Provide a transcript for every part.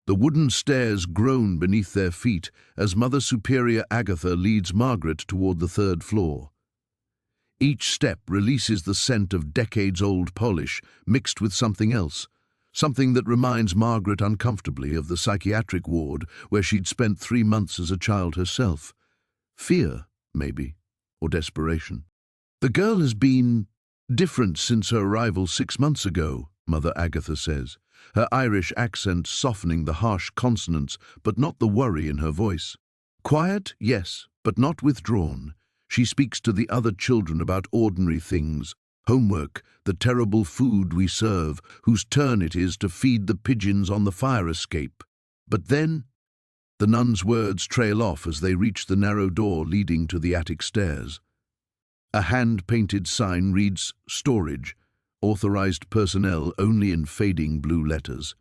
The wooden stairs groan beneath their feet as Mother Superior Agatha leads Margaret toward the third floor. Each step releases the scent of decades-old polish mixed with something else, something that reminds Margaret uncomfortably of the psychiatric ward where she'd spent 3 months as a child herself. Fear, maybe, or desperation. The girl has been different since her arrival 6 months ago, Mother Agatha says, her Irish accent softening the harsh consonants but not the worry in her voice. Quiet, yes, but not withdrawn. She speaks to the other children about ordinary things, homework, the terrible food we serve, whose turn it is to feed the pigeons on the fire escape. But then, the nun's words trail off as they reach the narrow door leading to the attic stairs. A hand-painted sign reads, "Storage, authorized personnel," only in fading blue letters.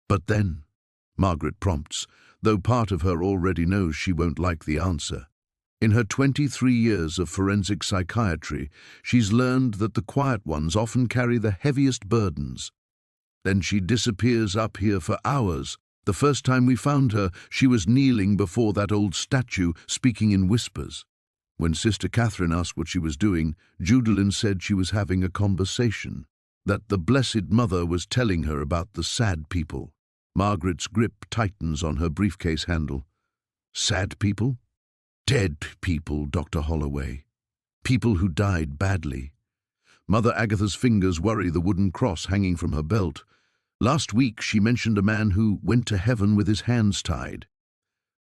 But then, Margaret prompts, though part of her already knows she won't like the answer. In her 23 years of forensic psychiatry, she's learned that the quiet ones often carry the heaviest burdens. Then she disappears up here for hours. The first time we found her, she was kneeling before that old statue, speaking in whispers. When Sister Catherine asked what she was doing, Judalyn said she was having a conversation, that the Blessed Mother was telling her about the sad people. Margaret's grip tightens on her briefcase handle. Sad people? Dead people, Dr. Holloway. People who died badly. Mother Agatha's fingers worry the wooden cross hanging from her belt. Last week she mentioned a man who went to heaven with his hands tied.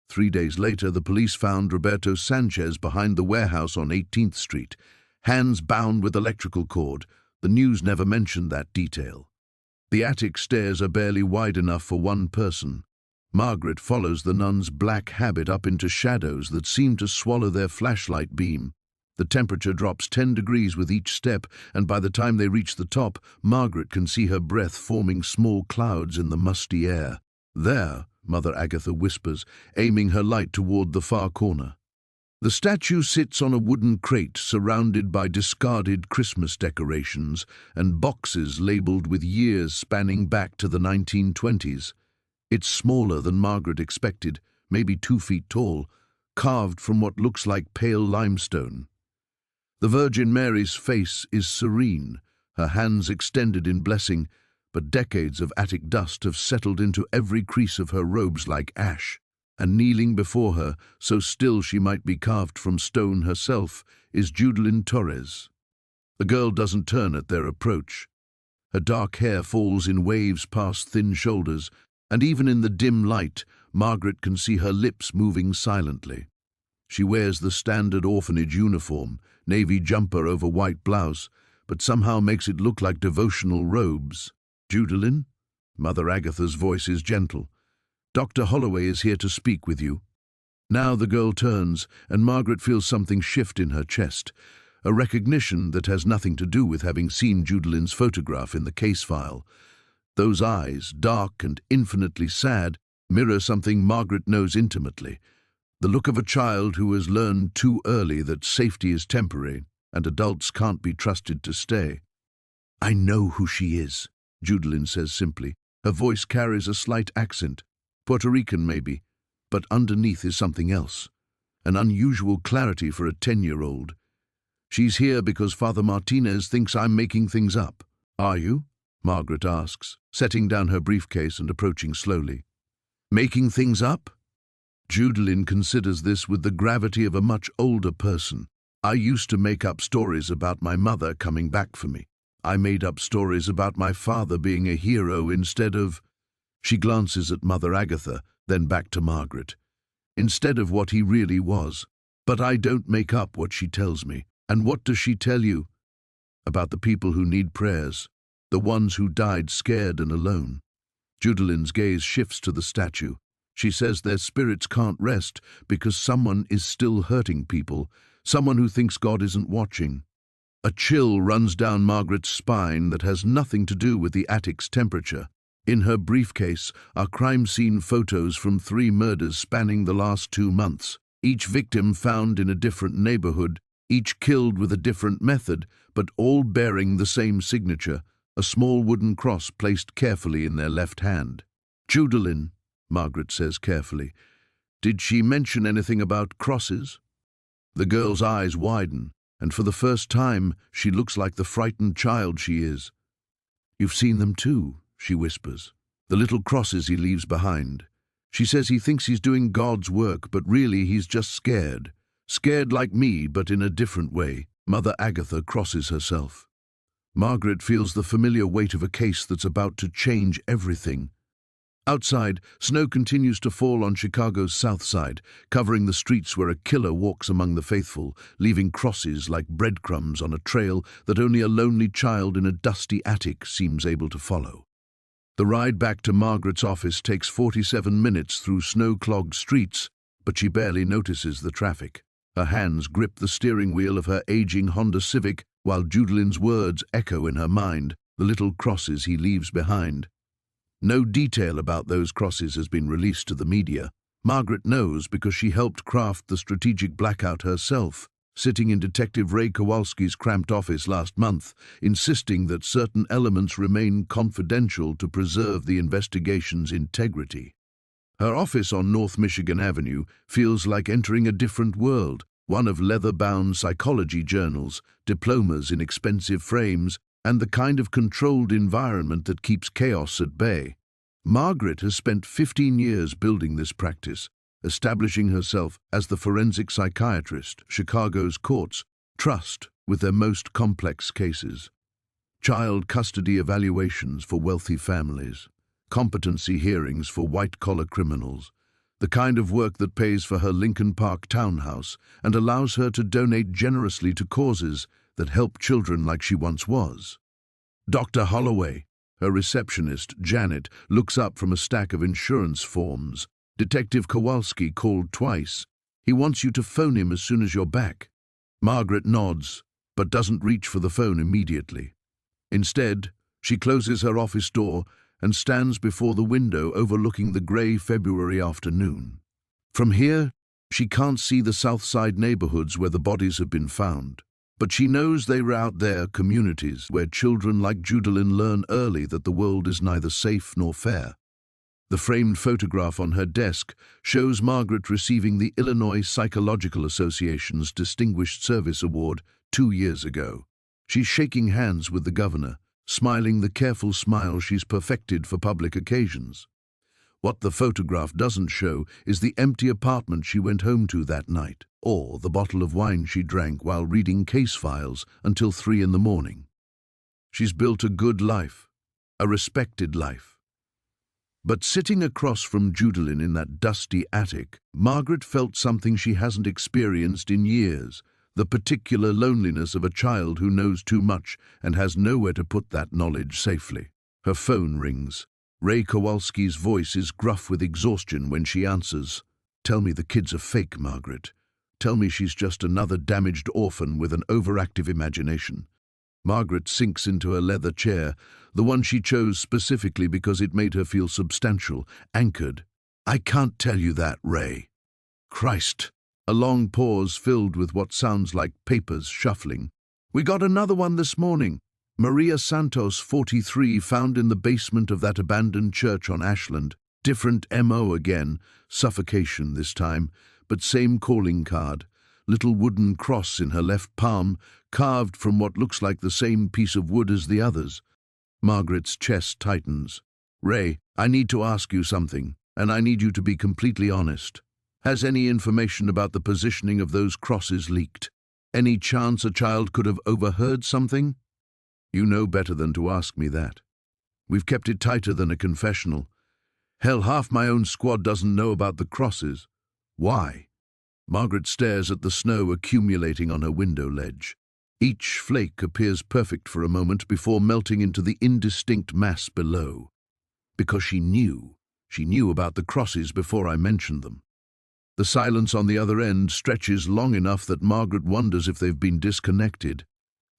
3 days later, the police found Roberto Sanchez behind the warehouse on 18th Street, hands bound with electrical cord. The news never mentioned that detail. The attic stairs are barely wide enough for one person. Margaret follows the nun's black habit up into shadows that seem to swallow their flashlight beam. The temperature drops 10 degrees with each step, and by the time they reach the top, Margaret can see her breath forming small clouds in the musty air. There, Mother Agatha whispers, aiming her light toward the far corner. The statue sits on a wooden crate surrounded by discarded Christmas decorations and boxes labeled with years spanning back to the 1920s. It's smaller than Margaret expected, maybe 2 feet tall, carved from what looks like pale limestone. The Virgin Mary's face is serene, her hands extended in blessing, but decades of attic dust have settled into every crease of her robes like ash. And kneeling before her, so still she might be carved from stone herself, is Judalyn Torres. The girl doesn't turn at their approach. Her dark hair falls in waves past thin shoulders, and even in the dim light, Margaret can see her lips moving silently. She wears the standard orphanage uniform, navy jumper over white blouse, but somehow makes it look like devotional robes. Judalyn? Mother Agatha's voice is gentle. Dr. Holloway is here to speak with you. Now the girl turns, and Margaret feels something shift in her chest, a recognition that has nothing to do with having seen Judalyn's photograph in the case file. Those eyes, dark and infinitely sad, mirror something Margaret knows intimately, the look of a child who has learned too early that safety is temporary and adults can't be trusted to stay. "I know who she is," Judalyn says simply. Her voice carries a slight accent, Puerto Rican maybe, but underneath is something else, an unusual clarity for a 10-year-old. "She's here because Father Martinez thinks I'm making things up." "Are you?" Margaret asks, setting down her briefcase and approaching slowly. "Making things up?" Judalyn considers this with the gravity of a much older person. "I used to make up stories about my mother coming back for me. I made up stories about my father being a hero instead of—" She glances at Mother Agatha, then back to Margaret. "Instead of what he really was. But I don't make up what she tells me. And what does she tell you?" "About the people who need prayers. The ones who died scared and alone." Judalyn's gaze shifts to the statue. She says their spirits can't rest because someone is still hurting people, someone who thinks God isn't watching. A chill runs down Margaret's spine that has nothing to do with the attic's temperature. In her briefcase are crime scene photos from 3 murders spanning the last 2 months, each victim found in a different neighborhood, each killed with a different method, but all bearing the same signature, a small wooden cross placed carefully in their left hand. "Judalyn," Margaret says carefully. Did she mention anything about crosses? The girl's eyes widen, and for the first time, she looks like the frightened child she is. You've seen them too, she whispers. The little crosses he leaves behind. She says he thinks he's doing God's work, but really he's just scared. Scared like me, but in a different way. Mother Agatha crosses herself. Margaret feels the familiar weight of a case that's about to change everything. Outside, snow continues to fall on Chicago's south side, covering the streets where a killer walks among the faithful, leaving crosses like breadcrumbs on a trail that only a lonely child in a dusty attic seems able to follow. The ride back to Margaret's office takes 47 minutes through snow-clogged streets, but she barely notices the traffic. Her hands grip the steering wheel of her aging Honda Civic while Judelin's words echo in her mind, the little crosses he leaves behind. No detail about those crosses has been released to the media. Margaret knows because she helped craft the strategic blackout herself, sitting in Detective Ray Kowalski's cramped office last month, insisting that certain elements remain confidential to preserve the investigation's integrity. Her office on North Michigan Avenue feels like entering a different world, one of leather-bound psychology journals, diplomas in expensive frames, and the kind of controlled environment that keeps chaos at bay. Margaret has spent 15 years building this practice, establishing herself as the forensic psychiatrist Chicago's courts trust with their most complex cases. Child custody evaluations for wealthy families, competency hearings for white-collar criminals, the kind of work that pays for her Lincoln Park townhouse and allows her to donate generously to causes that help children like she once was. Dr. Holloway, her receptionist, Janet, looks up from a stack of insurance forms. Detective Kowalski called twice. He wants you to phone him as soon as you're back. Margaret nods, but doesn't reach for the phone immediately. Instead, she closes her office door and stands before the window overlooking the grey February afternoon. From here, she can't see the South Side neighborhoods where the bodies have been found. But she knows they are out there, communities where children like Judilyn learn early that the world is neither safe nor fair. The framed photograph on her desk shows Margaret receiving the Illinois Psychological Association's Distinguished Service Award 2 years ago. She's shaking hands with the governor, smiling the careful smile she's perfected for public occasions. What the photograph doesn't show is the empty apartment she went home to that night, or the bottle of wine she drank while reading case files until 3 in the morning. She's built a good life, a respected life. But sitting across from Judilyn in that dusty attic, Margaret felt something she hasn't experienced in years, the particular loneliness of a child who knows too much and has nowhere to put that knowledge safely. Her phone rings. Ray Kowalski's voice is gruff with exhaustion when she answers. Tell me the kids are fake, Margaret. Tell me she's just another damaged orphan with an overactive imagination. Margaret sinks into her leather chair, the one she chose specifically because it made her feel substantial, anchored. I can't tell you that, Ray. Christ. A long pause filled with what sounds like papers shuffling. We got another one this morning. Maria Santos, 43, found in the basement of that abandoned church on Ashland. Different MO again, suffocation this time, but same calling card. Little wooden cross in her left palm, carved from what looks like the same piece of wood as the others. Margaret's chest tightens. Ray, I need to ask you something, and I need you to be completely honest. Has any information about the positioning of those crosses leaked? Any chance a child could have overheard something? You know better than to ask me that. We've kept it tighter than a confessional. Hell, half my own squad doesn't know about the crosses. Why? Margaret stares at the snow accumulating on her window ledge. Each flake appears perfect for a moment before melting into the indistinct mass below. Because she knew about the crosses before I mentioned them. The silence on the other end stretches long enough that Margaret wonders if they've been disconnected.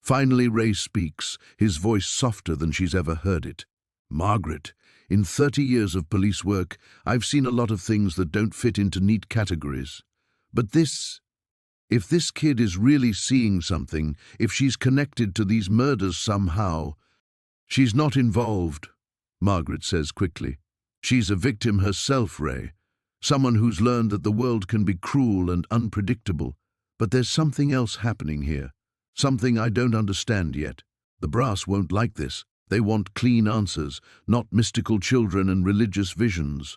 Finally, Ray speaks, his voice softer than she's ever heard it. Margaret, in 30 years of police work, I've seen a lot of things that don't fit into neat categories. But if this kid is really seeing something, if she's connected to these murders somehow, she's not involved, Margaret says quickly. She's a victim herself, Ray. Someone who's learned that the world can be cruel and unpredictable. But there's something else happening here. Something I don't understand yet. The brass won't like this. They want clean answers, not mystical children and religious visions.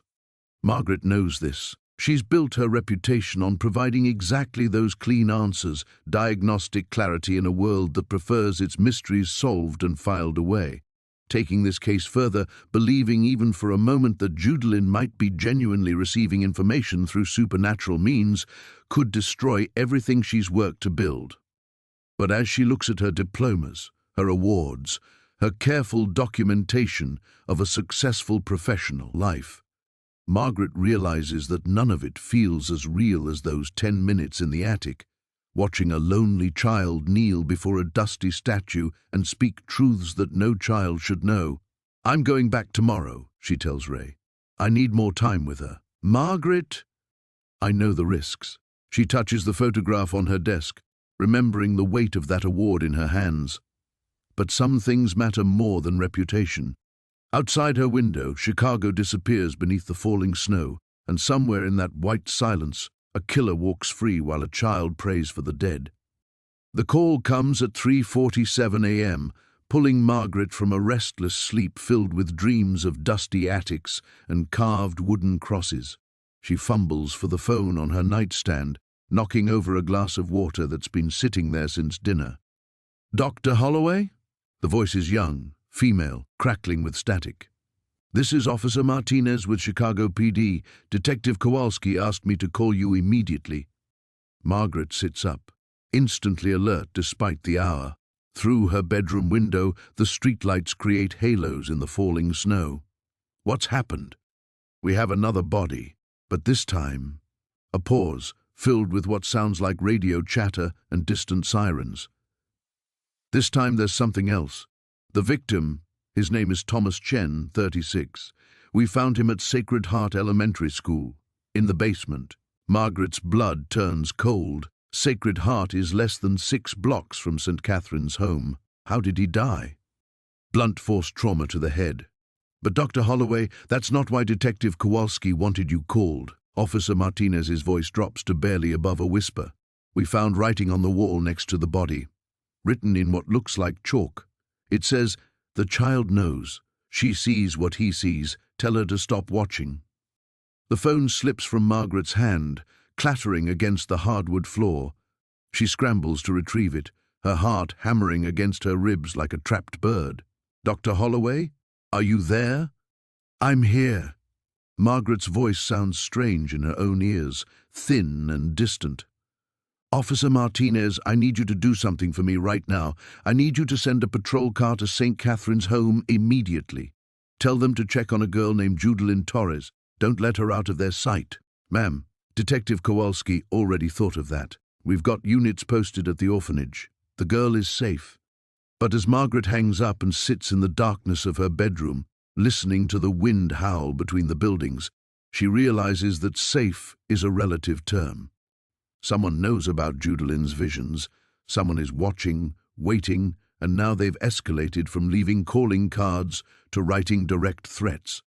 Margaret knows this. She's built her reputation on providing exactly those clean answers, diagnostic clarity in a world that prefers its mysteries solved and filed away. Taking this case further, believing even for a moment that Judalyn might be genuinely receiving information through supernatural means, could destroy everything she's worked to build. But as she looks at her diplomas, her awards, her careful documentation of a successful professional life, Margaret realizes that none of it feels as real as those 10 minutes in the attic, watching a lonely child kneel before a dusty statue and speak truths that no child should know. "I'm going back tomorrow," she tells Ray. "I need more time with her." "Margaret!" "I know the risks." She touches the photograph on her desk, remembering the weight of that award in her hands. But some things matter more than reputation. Outside her window, Chicago disappears beneath the falling snow, and somewhere in that white silence, a killer walks free while a child prays for the dead. The call comes at 3:47 a.m., pulling Margaret from a restless sleep filled with dreams of dusty attics and carved wooden crosses. She fumbles for the phone on her nightstand, knocking over a glass of water that's been sitting there since dinner. "Dr. Holloway?" The voice is young, female, crackling with static. "This is Officer Martinez with Chicago PD. Detective Kowalski asked me to call you immediately." Margaret sits up, instantly alert despite the hour. Through her bedroom window, the streetlights create halos in the falling snow. What's happened? We have another body, but this time, a pause, filled with what sounds like radio chatter and distant sirens. This time there's something else. The victim, his name is Thomas Chen, 36. We found him at Sacred Heart Elementary School, in the basement. Margaret's blood turns cold. Sacred Heart is less than 6 blocks from St. Catherine's home. How did he die? Blunt force trauma to the head. But Dr. Holloway, that's not why Detective Kowalski wanted you called. Officer Martinez's voice drops to barely above a whisper. We found writing on the wall next to the body, written in what looks like chalk. It says, "The child knows. She sees what he sees. Tell her to stop watching." The phone slips from Margaret's hand, clattering against the hardwood floor. She scrambles to retrieve it, her heart hammering against her ribs like a trapped bird. "Dr. Holloway? Are you there?" "I'm here." Margaret's voice sounds strange in her own ears, thin and distant. "Officer Martinez, I need you to do something for me right now. I need you to send a patrol car to St. Catherine's home immediately. Tell them to check on a girl named Judalyn Torres. Don't let her out of their sight." "Ma'am, Detective Kowalski already thought of that. We've got units posted at the orphanage. The girl is safe." But as Margaret hangs up and sits in the darkness of her bedroom, listening to the wind howl between the buildings, she realizes that safe is a relative term. Someone knows about Judalyn's visions. Someone is watching, waiting, and now they've escalated from leaving calling cards to writing direct threats.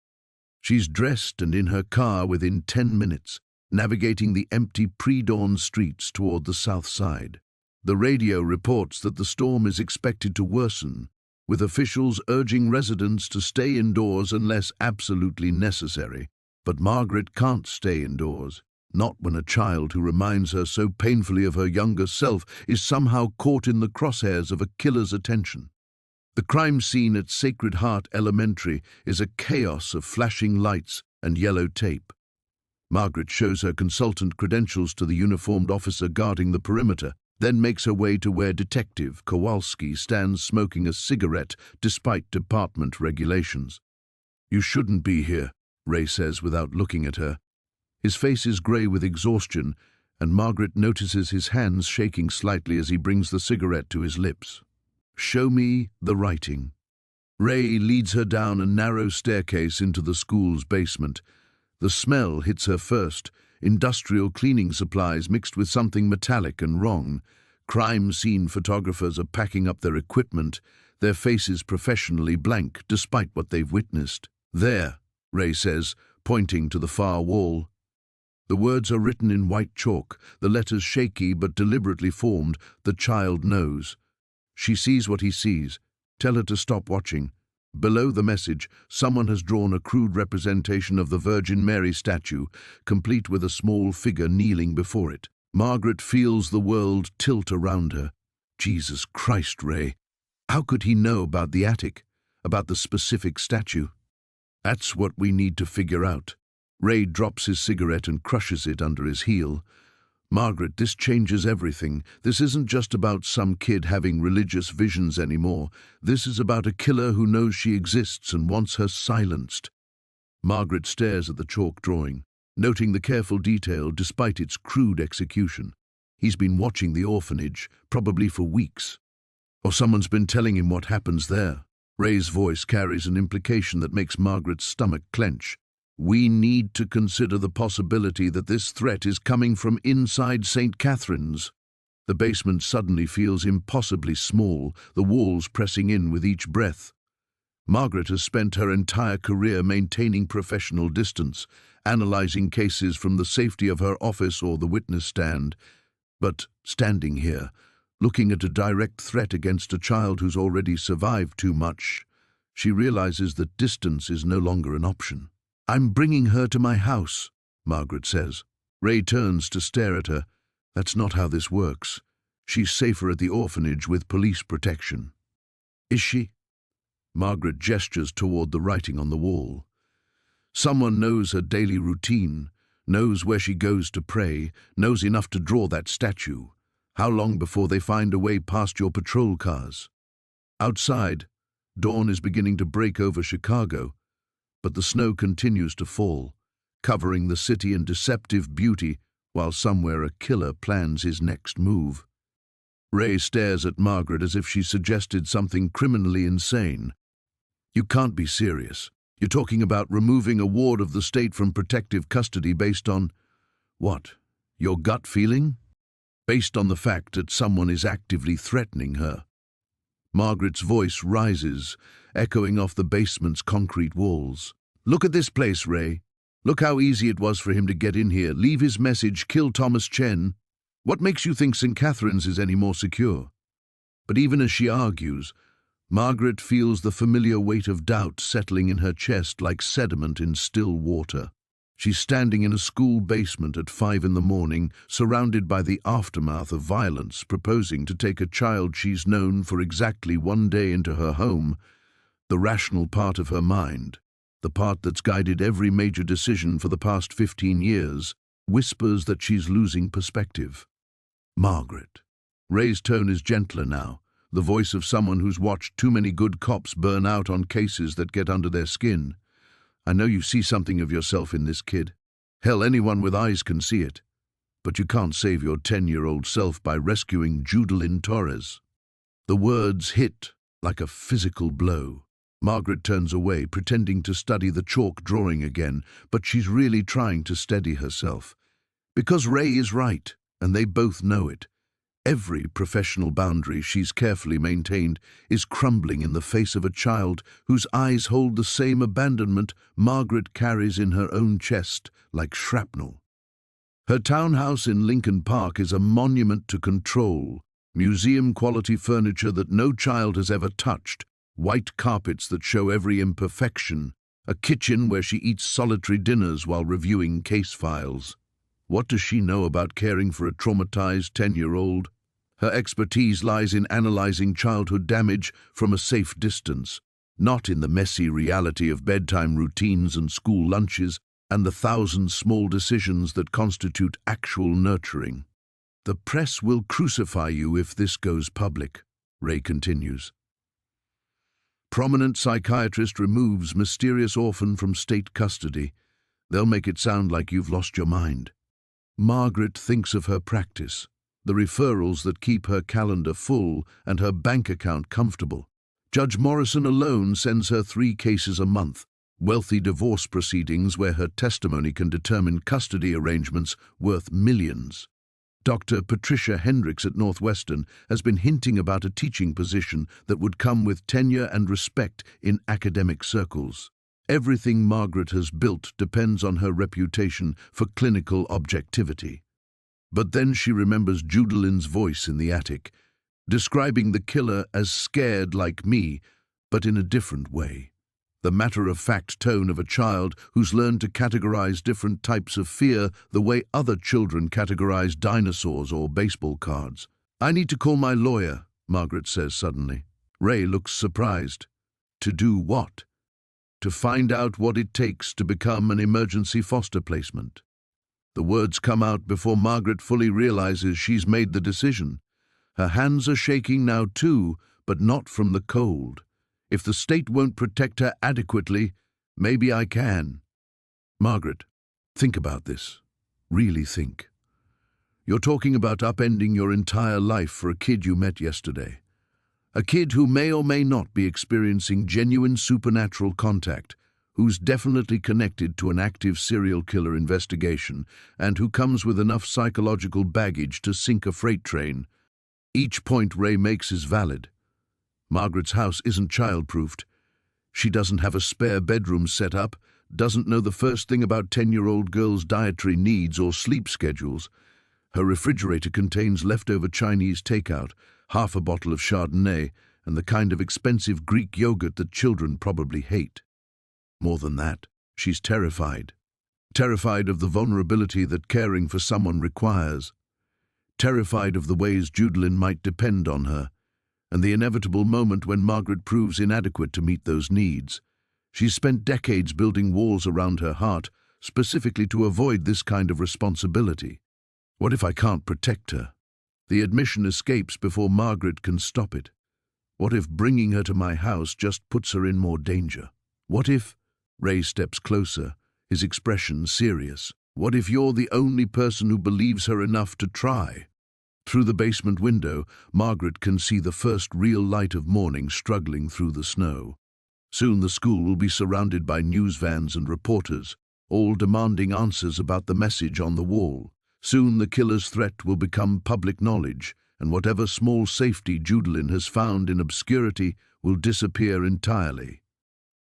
She's dressed and in her car within 10 minutes, navigating the empty pre-dawn streets toward the south side. The radio reports that the storm is expected to worsen, with officials urging residents to stay indoors unless absolutely necessary. But Margaret can't stay indoors. Not when a child who reminds her so painfully of her younger self is somehow caught in the crosshairs of a killer's attention. The crime scene at Sacred Heart Elementary is a chaos of flashing lights and yellow tape. Margaret shows her consultant credentials to the uniformed officer guarding the perimeter, then makes her way to where Detective Kowalski stands smoking a cigarette despite department regulations. "You shouldn't be here," Ray says without looking at her. His face is grey with exhaustion, and Margaret notices his hands shaking slightly as he brings the cigarette to his lips. "Show me the writing." Ray leads her down a narrow staircase into the school's basement. The smell hits her first, industrial cleaning supplies mixed with something metallic and wrong. Crime scene photographers are packing up their equipment, their faces professionally blank despite what they've witnessed. There, Ray says, pointing to the far wall. The words are written in white chalk, the letters shaky but deliberately formed. The child knows. She sees what he sees. Tell her to stop watching. Below the message, someone has drawn a crude representation of the Virgin Mary statue, complete with a small figure kneeling before it. Margaret feels the world tilt around her. Jesus Christ, Ray. How could he know about the attic, about the specific statue? That's what we need to figure out. Ray drops his cigarette and crushes it under his heel. Margaret, this changes everything. This isn't just about some kid having religious visions anymore. This is about a killer who knows she exists and wants her silenced. Margaret stares at the chalk drawing, noting the careful detail despite its crude execution. He's been watching the orphanage, probably for weeks. Or someone's been telling him what happens there. Ray's voice carries an implication that makes Margaret's stomach clench. We need to consider the possibility that this threat is coming from inside St. Catherine's. The basement suddenly feels impossibly small, the walls pressing in with each breath. Margaret has spent her entire career maintaining professional distance, analyzing cases from the safety of her office or the witness stand. But standing here, looking at a direct threat against a child who's already survived too much, she realizes that distance is no longer an option. I'm bringing her to my house, Margaret says. Ray turns to stare at her. That's not how this works. She's safer at the orphanage with police protection. Is she? Margaret gestures toward the writing on the wall. Someone knows her daily routine, knows where she goes to pray, knows enough to draw that statue. How long before they find a way past your patrol cars? Outside, dawn is beginning to break over Chicago, but the snow continues to fall, covering the city in deceptive beauty while somewhere a killer plans his next move. Ray stares at Margaret as if she suggested something criminally insane. You can't be serious. You're talking about removing a ward of the state from protective custody based on, what, your gut feeling? Based on the fact that someone is actively threatening her. Margaret's voice rises, echoing off the basement's concrete walls. Look at this place, Ray. Look how easy it was for him to get in here, leave his message, kill Thomas Chen. What makes you think St. Catherine's is any more secure? But even as she argues, Margaret feels the familiar weight of doubt settling in her chest like sediment in still water. She's standing in a school basement at 5 in the morning, surrounded by the aftermath of violence, proposing to take a child she's known for exactly 1 day into her home. The rational part of her mind, the part that's guided every major decision for the past 15 years, whispers that she's losing perspective. Margaret. Ray's tone is gentler now, the voice of someone who's watched too many good cops burn out on cases that get under their skin. I know you see something of yourself in this kid. Hell, anyone with eyes can see it. But you can't save your 10-year-old self by rescuing Judelin Torres. The words hit like a physical blow. Margaret turns away, pretending to study the chalk drawing again, but she's really trying to steady herself. Because Ray is right, and they both know it. Every professional boundary she's carefully maintained is crumbling in the face of a child whose eyes hold the same abandonment Margaret carries in her own chest like shrapnel. Her townhouse in Lincoln Park is a monument to control, museum-quality furniture that no child has ever touched, white carpets that show every imperfection, a kitchen where she eats solitary dinners while reviewing case files. What does she know about caring for a traumatized 10-year-old? Her expertise lies in analyzing childhood damage from a safe distance, not in the messy reality of bedtime routines and school lunches and the 1,000 small decisions that constitute actual nurturing. The press will crucify you if this goes public, Ray continues. Prominent psychiatrist removes mysterious orphan from state custody. They'll make it sound like you've lost your mind. Margaret thinks of her practice, the referrals that keep her calendar full and her bank account comfortable. Judge Morrison alone sends her 3 cases a month, wealthy divorce proceedings where her testimony can determine custody arrangements worth millions. Dr. Patricia Hendricks at Northwestern has been hinting about a teaching position that would come with tenure and respect in academic circles. Everything Margaret has built depends on her reputation for clinical objectivity. But then she remembers Judelin's voice in the attic, describing the killer as scared like me, but in a different way. The matter-of-fact tone of a child who's learned to categorize different types of fear the way other children categorize dinosaurs or baseball cards. "I need to call my lawyer," Margaret says suddenly. Ray looks surprised. To do what? To find out what it takes to become an emergency foster placement. The words come out before Margaret fully realizes she's made the decision. Her hands are shaking now too, but not from the cold. If the state won't protect her adequately, maybe I can. Margaret, think about this. Really think. You're talking about upending your entire life for a kid you met yesterday. A kid who may or may not be experiencing genuine supernatural contact, who's definitely connected to an active serial killer investigation, and who comes with enough psychological baggage to sink a freight train. Each point Ray makes is valid. Margaret's house isn't child-proofed. She doesn't have a spare bedroom set up, doesn't know the first thing about 10-year-old girls' dietary needs or sleep schedules. Her refrigerator contains leftover Chinese takeout, half a bottle of Chardonnay, and the kind of expensive Greek yogurt that children probably hate. More than that, she's terrified. Terrified of the vulnerability that caring for someone requires. Terrified of the ways Judelin might depend on her, and the inevitable moment when Margaret proves inadequate to meet those needs. She's spent decades building walls around her heart, specifically to avoid this kind of responsibility. What if I can't protect her? The admission escapes before Margaret can stop it. What if bringing her to my house just puts her in more danger? What if... Ray steps closer, his expression serious. What if you're the only person who believes her enough to try? Through the basement window, Margaret can see the first real light of morning struggling through the snow. Soon the school will be surrounded by news vans and reporters, all demanding answers about the message on the wall. Soon the killer's threat will become public knowledge, and whatever small safety Judelin has found in obscurity will disappear entirely.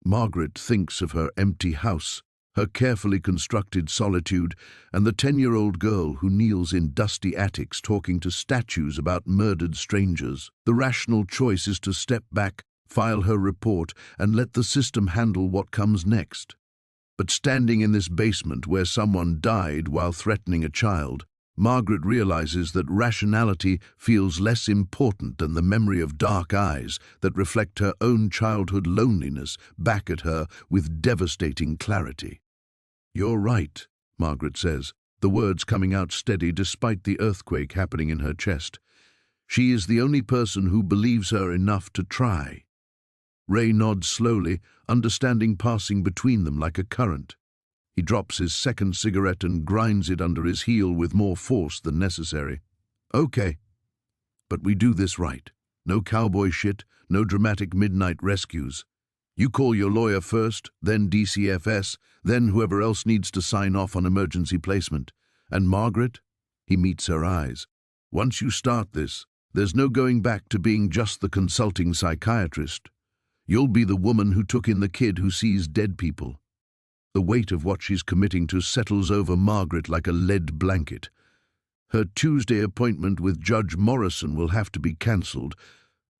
Margaret thinks of her empty house, her carefully constructed solitude, and the 10-year-old girl who kneels in dusty attics talking to statues about murdered strangers. The rational choice is to step back, file her report, and let the system handle what comes next. But standing in this basement where someone died while threatening a child, Margaret realizes that rationality feels less important than the memory of dark eyes that reflect her own childhood loneliness back at her with devastating clarity. "You're right," Margaret says, the words coming out steady despite the earthquake happening in her chest. She is the only person who believes her enough to try. Ray nods slowly, understanding passing between them like a current. He drops his second cigarette and grinds it under his heel with more force than necessary. "Okay, but we do this right. No cowboy shit, no dramatic midnight rescues. You call your lawyer first, then DCFS, then whoever else needs to sign off on emergency placement. And Margaret?" He meets her eyes. "Once you start this, there's no going back to being just the consulting psychiatrist. You'll be the woman who took in the kid who sees dead people." The weight of what she's committing to settles over Margaret like a lead blanket. Her Tuesday appointment with Judge Morrison will have to be cancelled.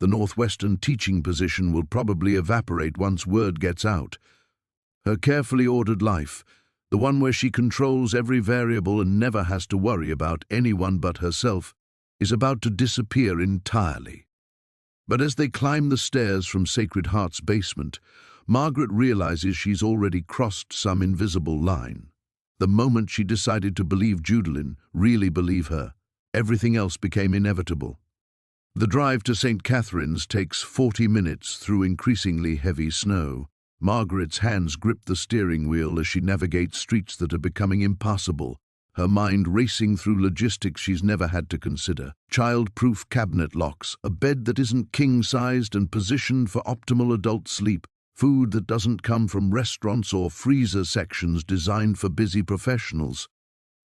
The Northwestern teaching position will probably evaporate once word gets out. Her carefully ordered life, the one where she controls every variable and never has to worry about anyone but herself, is about to disappear entirely. But as they climb the stairs from Sacred Heart's basement, Margaret realizes she's already crossed some invisible line. The moment she decided to believe Judelin, really believe her, everything else became inevitable. The drive to St. Catherine's takes 40 minutes through increasingly heavy snow. Margaret's hands grip the steering wheel as she navigates streets that are becoming impassable, her mind racing through logistics she's never had to consider. Child-proof cabinet locks, a bed that isn't king-sized and positioned for optimal adult sleep, food that doesn't come from restaurants or freezer sections designed for busy professionals.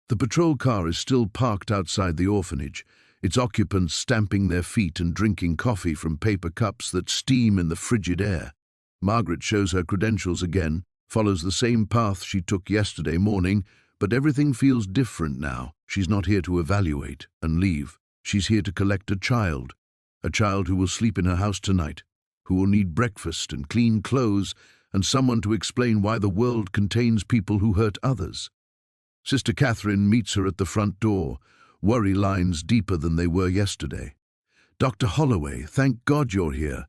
The patrol car is still parked outside the orphanage, its occupants stamping their feet and drinking coffee from paper cups that steam in the frigid air. Margaret shows her credentials again, Follows the same path she took yesterday morning, but everything feels different now. She's not here to evaluate and leave. She's here to collect a child who will sleep in her house tonight, who will need breakfast and clean clothes, and someone to explain why the world contains people who hurt others. Sister Catherine meets her at the front door, worry lines deeper than they were yesterday. "Dr. Holloway, thank God you're here.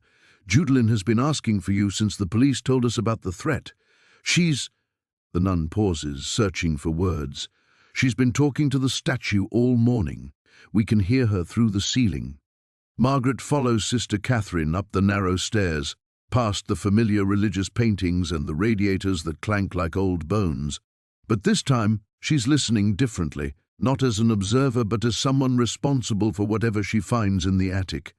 Judalyn has been asking for you since the police told us about the threat. She's—" The nun pauses, searching for words. "She's been talking to the statue all morning. We can hear her through the ceiling." Margaret follows Sister Catherine up the narrow stairs, past the familiar religious paintings and the radiators that clank like old bones. But this time, she's listening differently, not as an observer but as someone responsible for whatever she finds in the attic.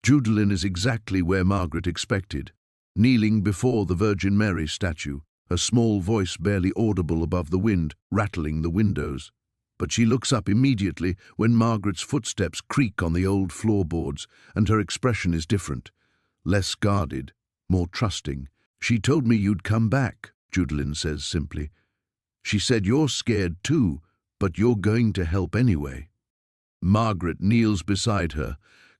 Judalyn is exactly where Margaret expected, kneeling before the Virgin Mary statue, her small voice barely audible above the wind, rattling the windows. But she looks up immediately when Margaret's footsteps creak on the old floorboards, and her expression is different, less guarded, more trusting. "She told me you'd come back," Judalyn says simply. "She said you're scared too, but you're going to help anyway." Margaret kneels beside her,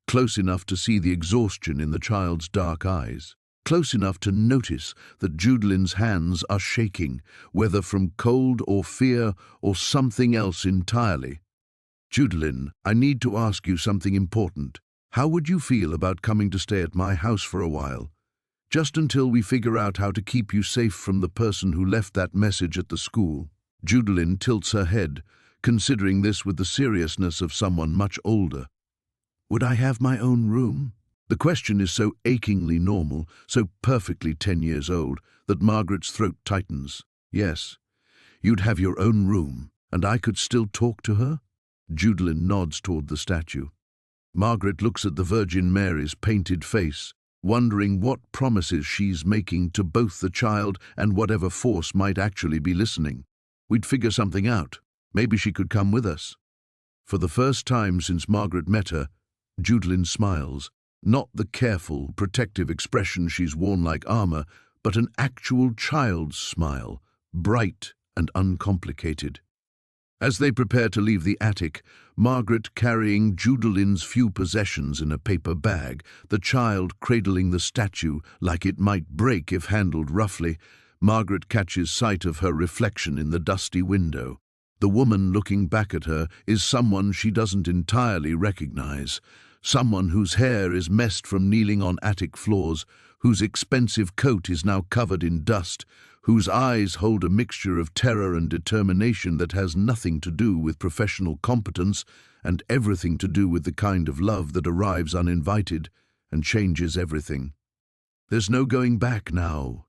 close enough to see the exhaustion in the child's dark eyes, close enough to notice that Judalyn's hands are shaking, whether from cold or fear or something else entirely. "Judalyn, I need to ask you something important. How would you feel about coming to stay at my house for a while? Just until we figure out how to keep you safe from the person who left that message at the school." Judalyn tilts her head, considering this with the seriousness of someone much older. "Would I have my own room?" The question is so achingly normal, so perfectly 10 years old, that Margaret's throat tightens. "Yes, you'd have your own room, and I could still talk to her?" Judalyn nods toward the statue. Margaret looks at the Virgin Mary's painted face, wondering what promises she's making to both the child and whatever force might actually be listening. "We'd figure something out. Maybe she could come with us." For the first time since Margaret met her, Judalyn smiles. Not the careful, protective expression she's worn like armor, but an actual child's smile, bright and uncomplicated. As they prepare to leave the attic, Margaret carrying Judalyn's few possessions in a paper bag, the child cradling the statue like it might break if handled roughly, Margaret catches sight of her reflection in the dusty window. The woman looking back at her is someone she doesn't entirely recognize. Someone whose hair is messed from kneeling on attic floors, whose expensive coat is now covered in dust, whose eyes hold a mixture of terror and determination that has nothing to do with professional competence and everything to do with the kind of love that arrives uninvited and changes everything. There's no going back now.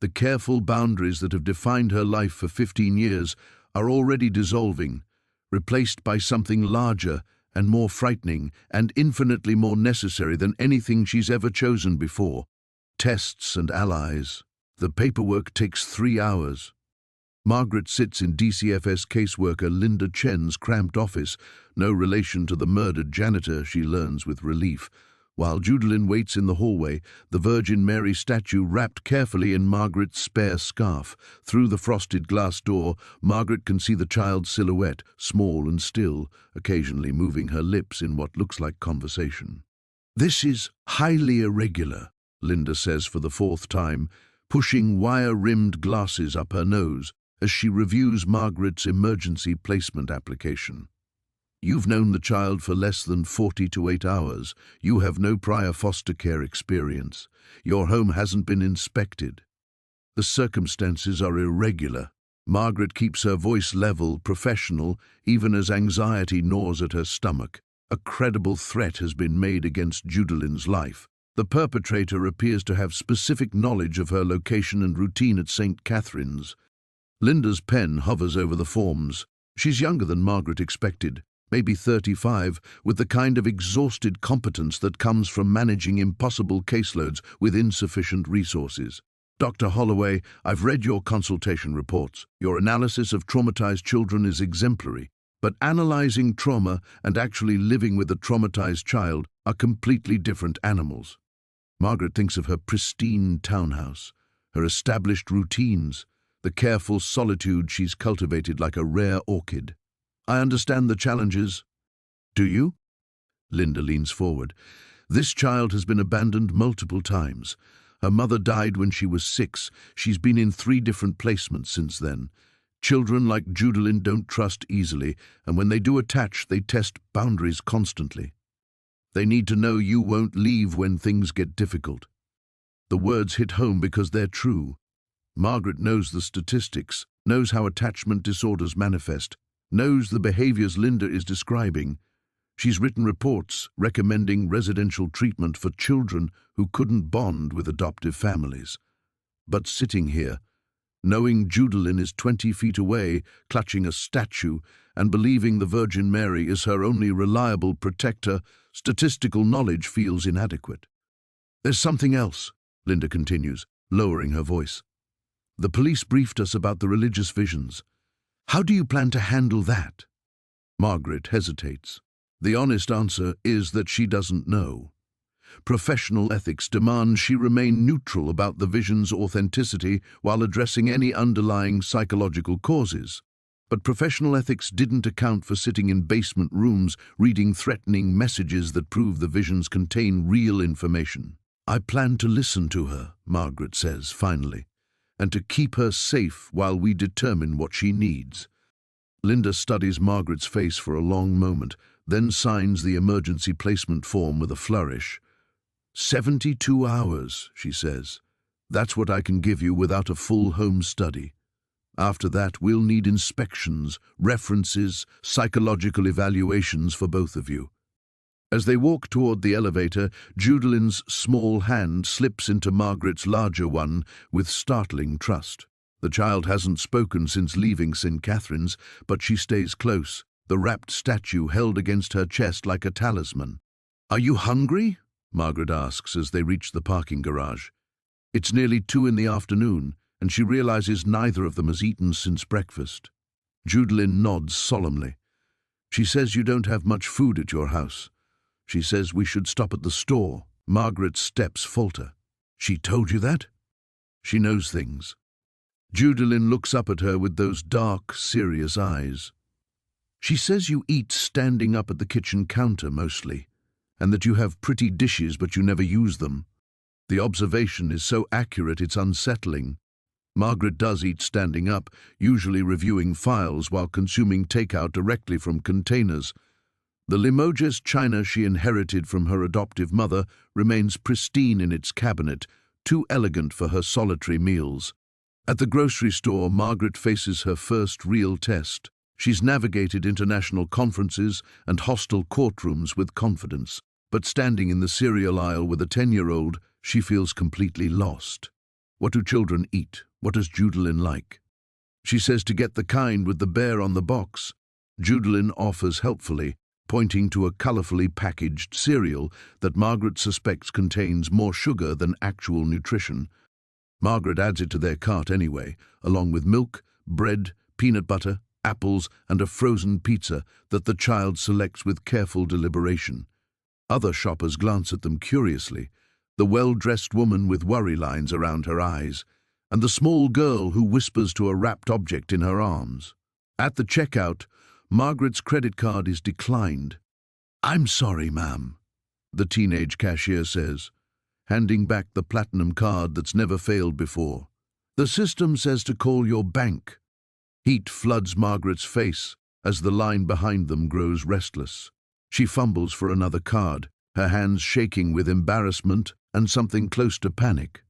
The careful boundaries that have defined her life for 15 years are already dissolving, replaced by something larger and more frightening and infinitely more necessary than anything she's ever chosen before. Tests and allies. The paperwork takes 3 hours. Margaret sits in DCFS caseworker Linda Chen's cramped office, no relation to the murdered janitor, she learns with relief. While Judalyn waits in the hallway, the Virgin Mary statue wrapped carefully in Margaret's spare scarf. Through the frosted glass door, Margaret can see the child's silhouette, small and still, occasionally moving her lips in what looks like conversation. "This is highly irregular," Linda says for the 4th time, pushing wire-rimmed glasses up her nose as she reviews Margaret's emergency placement application. "You've known the child for less than 40 to 8 hours. You have no prior foster care experience. Your home hasn't been inspected. The circumstances are irregular." Margaret keeps her voice level, professional, even as anxiety gnaws at her stomach. A credible threat has been made against Judalyn's life. The perpetrator appears to have specific knowledge of her location and routine at St. Catherine's. Linda's pen hovers over the forms. She's younger than Margaret expected, maybe 35, with the kind of exhausted competence that comes from managing impossible caseloads with insufficient resources. "Dr. Holloway, I've read your consultation reports. Your analysis of traumatized children is exemplary, but analyzing trauma and actually living with a traumatized child are completely different animals." Margaret thinks of her pristine townhouse, her established routines, the careful solitude she's cultivated like a rare orchid. I understand the challenges. Do you? Linda leans forward. This child has been abandoned multiple times. Her mother died when she was 6. She's been in 3 different placements since then. Children like Judalyn don't trust easily, and when they do attach, they test boundaries constantly. They need to know you won't leave when things get difficult. The words hit home because they're true. Margaret knows the statistics, knows how attachment disorders manifest, knows the behaviors Linda is describing. She's written reports recommending residential treatment for children who couldn't bond with adoptive families. But sitting here, knowing Judalyn is 20 feet away, clutching a statue, and believing the Virgin Mary is her only reliable protector, statistical knowledge feels inadequate. There's something else, Linda continues, lowering her voice. The police briefed us about the religious visions. How do you plan to handle that? Margaret hesitates. The honest answer is that she doesn't know. Professional ethics demand she remain neutral about the vision's authenticity while addressing any underlying psychological causes. But professional ethics didn't account for sitting in basement rooms reading threatening messages that prove the visions contain real information. I plan to listen to her, Margaret says finally, and to keep her safe while we determine what she needs. Linda studies Margaret's face for a long moment, then signs the emergency placement form with a flourish. 72 hours, she says. That's what I can give you without a full home study. After that, we'll need inspections, references, psychological evaluations for both of you. As they walk toward the elevator, Judalyn's small hand slips into Margaret's larger one with startling trust. The child hasn't spoken since leaving St. Catherine's, but she stays close, the wrapped statue held against her chest like a talisman. Are you hungry? Margaret asks as they reach the parking garage. It's nearly 2 in the afternoon, and she realizes neither of them has eaten since breakfast. Judalyn nods solemnly. She says you don't have much food at your house. She says we should stop at the store. Margaret's steps falter. She told you that? She knows things. Judalyn looks up at her with those dark, serious eyes. She says you eat standing up at the kitchen counter mostly, and that you have pretty dishes but you never use them. The observation is so accurate it's unsettling. Margaret does eat standing up, usually reviewing files while consuming takeout directly from containers. The Limoges china she inherited from her adoptive mother remains pristine in its cabinet, too elegant for her solitary meals. At the grocery store, Margaret faces her first real test. She's navigated international conferences and hostile courtrooms with confidence, but standing in the cereal aisle with a 10-year-old, she feels completely lost. What do children eat? What does Judalyn like? She says to get the kind with the bear on the box. Judalyn offers helpfully, pointing to a colorfully packaged cereal that Margaret suspects contains more sugar than actual nutrition. Margaret adds it to their cart anyway, along with milk, bread, peanut butter, apples, and a frozen pizza that the child selects with careful deliberation. Other shoppers glance at them curiously, the well-dressed woman with worry lines around her eyes, and the small girl who whispers to a wrapped object in her arms. At the checkout, Margaret's credit card is declined. "I'm sorry, ma'am," the teenage cashier says, handing back the platinum card that's never failed before. "The system says to call your bank." Heat floods Margaret's face as the line behind them grows restless. She fumbles for another card, her hands shaking with embarrassment and something close to panic.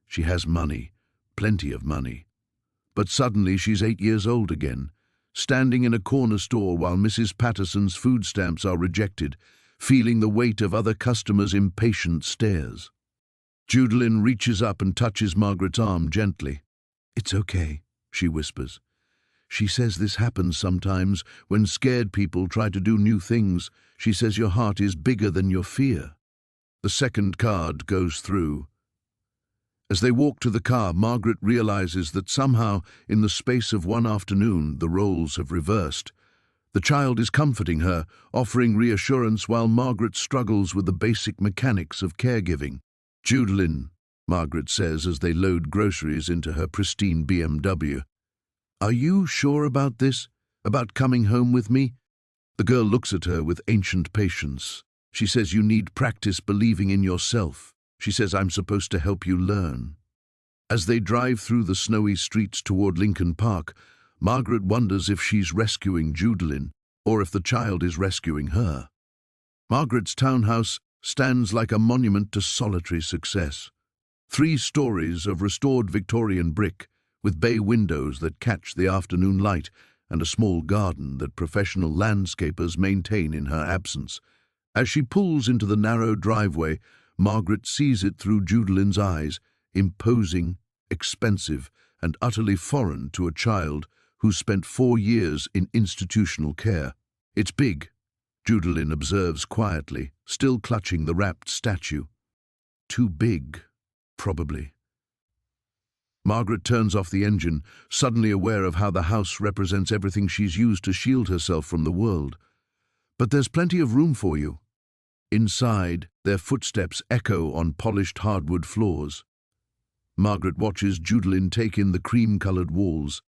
She has money, plenty of money. But suddenly she's 8 years old again, standing in a corner store while Mrs. Patterson's food stamps are rejected, feeling the weight of other customers' impatient stares. Judalyn reaches up and touches Margaret's arm gently. "It's okay," she whispers. She says this happens sometimes when scared people try to do new things. She says your heart is bigger than your fear. The second card goes through. As they walk to the car, Margaret realizes that somehow, in the space of one afternoon, the roles have reversed. The child is comforting her, offering reassurance while Margaret struggles with the basic mechanics of caregiving. "Judalyn," Margaret says as they load groceries into her pristine BMW. "Are you sure about this? About coming home with me?" The girl looks at her with ancient patience. She says, "You need practice believing in yourself." She says, "I'm supposed to help you learn." As they drive through the snowy streets toward Lincoln Park, Margaret wonders if she's rescuing Judalyn or if the child is rescuing her. Margaret's townhouse stands like a monument to solitary success. 3 stories of restored Victorian brick, with bay windows that catch the afternoon light and a small garden that professional landscapers maintain in her absence. As she pulls into the narrow driveway, Margaret sees it through Judalyn's eyes, imposing, expensive, and utterly foreign to a child who's spent 4 years in institutional care. "It's big," Judalyn observes quietly, still clutching the wrapped statue. "Too big, probably." Margaret turns off the engine, suddenly aware of how the house represents everything she's used to shield herself from the world. "But there's plenty of room for you." Inside, their footsteps echo on polished hardwood floors. Margaret watches Judalyn take in the cream-colored walls,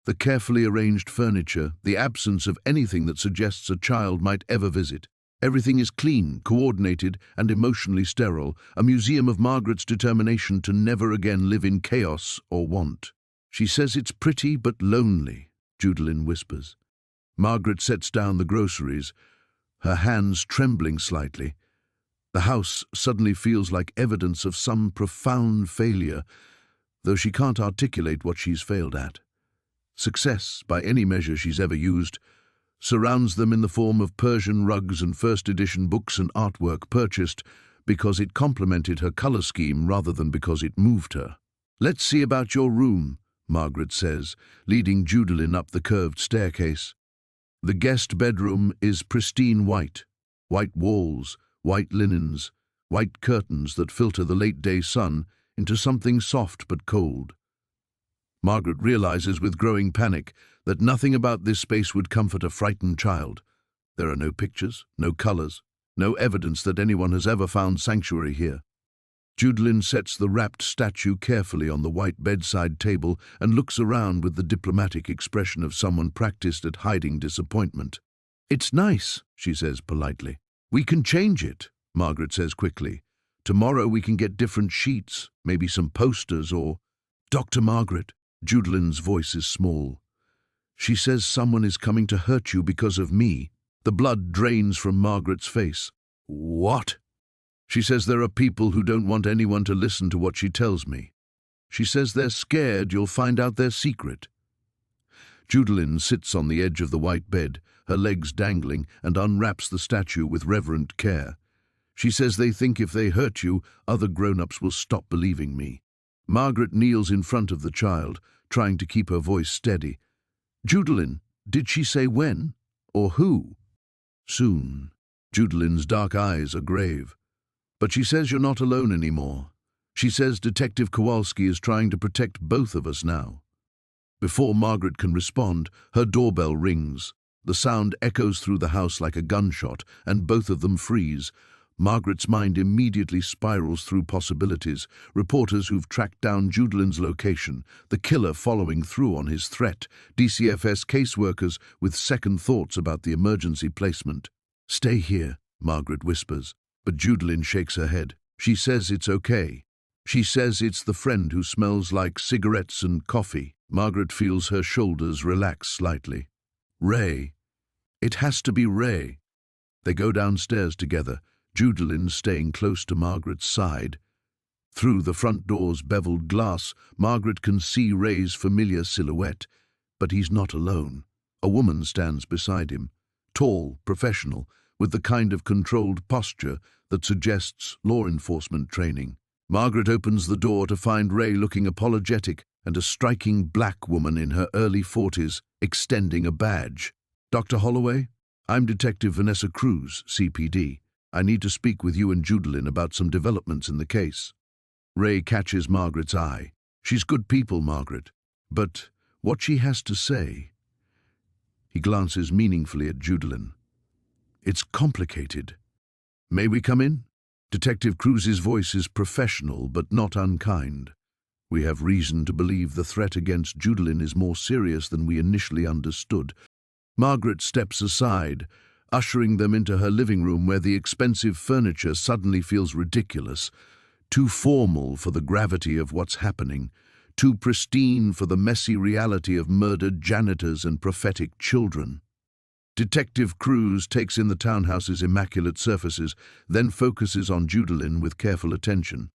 the carefully arranged furniture, the absence of anything that suggests a child might ever visit. Everything is clean, coordinated, and emotionally sterile, a museum of Margaret's determination to never again live in chaos or want. "She says it's pretty but lonely," Judalyn whispers. Margaret sets down the groceries, her hands trembling slightly. The house suddenly feels like evidence of some profound failure, though she can't articulate what she's failed at. Success, by any measure she's ever used, surrounds them in the form of Persian rugs and first-edition books and artwork purchased because it complemented her color scheme rather than because it moved her. "Let's see about your room," Margaret says, leading Judalyn up the curved staircase. The guest bedroom is pristine white. White walls, white linens, white curtains that filter the late-day sun into something soft but cold. Margaret realizes with growing panic that nothing about this space would comfort a frightened child. There are no pictures, no colors, no evidence that anyone has ever found sanctuary here. Judalyn sets the wrapped statue carefully on the white bedside table and looks around with the diplomatic expression of someone practiced at hiding disappointment. "It's nice," she says politely. "We can change it," Margaret says quickly. "Tomorrow we can get different sheets, maybe some posters or—" "Dr. Margaret," Judalyn's voice is small. "She says someone is coming to hurt you because of me." The blood drains from Margaret's face. "What?" "She says there are people who don't want anyone to listen to what she tells me. She says they're scared you'll find out their secret." Judalyn sits on the edge of the white bed, her legs dangling, and unwraps the statue with reverent care. "She says they think if they hurt you, other grown-ups will stop believing me." Margaret kneels in front of the child, trying to keep her voice steady. "Judalyn, did she say when? Or who?" "Soon." Judalyn's dark eyes are grave. "But she says you're not alone anymore. She says Detective Kowalski is trying to protect both of us now." Before Margaret can respond, her doorbell rings. The sound echoes through the house like a gunshot, and both of them freeze. Margaret's mind immediately spirals through possibilities. Reporters who've tracked down Judalyn's location, the killer following through on his threat, DCFS caseworkers with second thoughts about the emergency placement. "Stay here," Margaret whispers, but Judalyn shakes her head. She says it's okay. She says it's the friend who smells like cigarettes and coffee. Margaret feels her shoulders relax slightly. "Ray. It has to be Ray." They go downstairs together, Judalyn staying close to Margaret's side. Through the front door's beveled glass, Margaret can see Ray's familiar silhouette, but he's not alone. A woman stands beside him, tall, professional, with the kind of controlled posture that suggests law enforcement training. Margaret opens the door to find Ray looking apologetic and a striking black woman in her early 40s extending a badge. "Dr. Holloway, I'm Detective Vanessa Cruz, CPD. I need to speak with you and Judalyn about some developments in the case." Ray catches Margaret's eye. "She's good people, Margaret, but what she has to say—" He glances meaningfully at Judalyn. "It's complicated. May we come in?" Detective Cruz's voice is professional but not unkind. We have reason to believe the threat against Judelin is more serious than we initially understood. Margaret steps aside, ushering them into her living room where the expensive furniture suddenly feels ridiculous, too formal for the gravity of what's happening, too pristine for the messy reality of murdered janitors and prophetic children. Detective Cruz takes in the townhouse's immaculate surfaces, then focuses on Judelin with careful attention.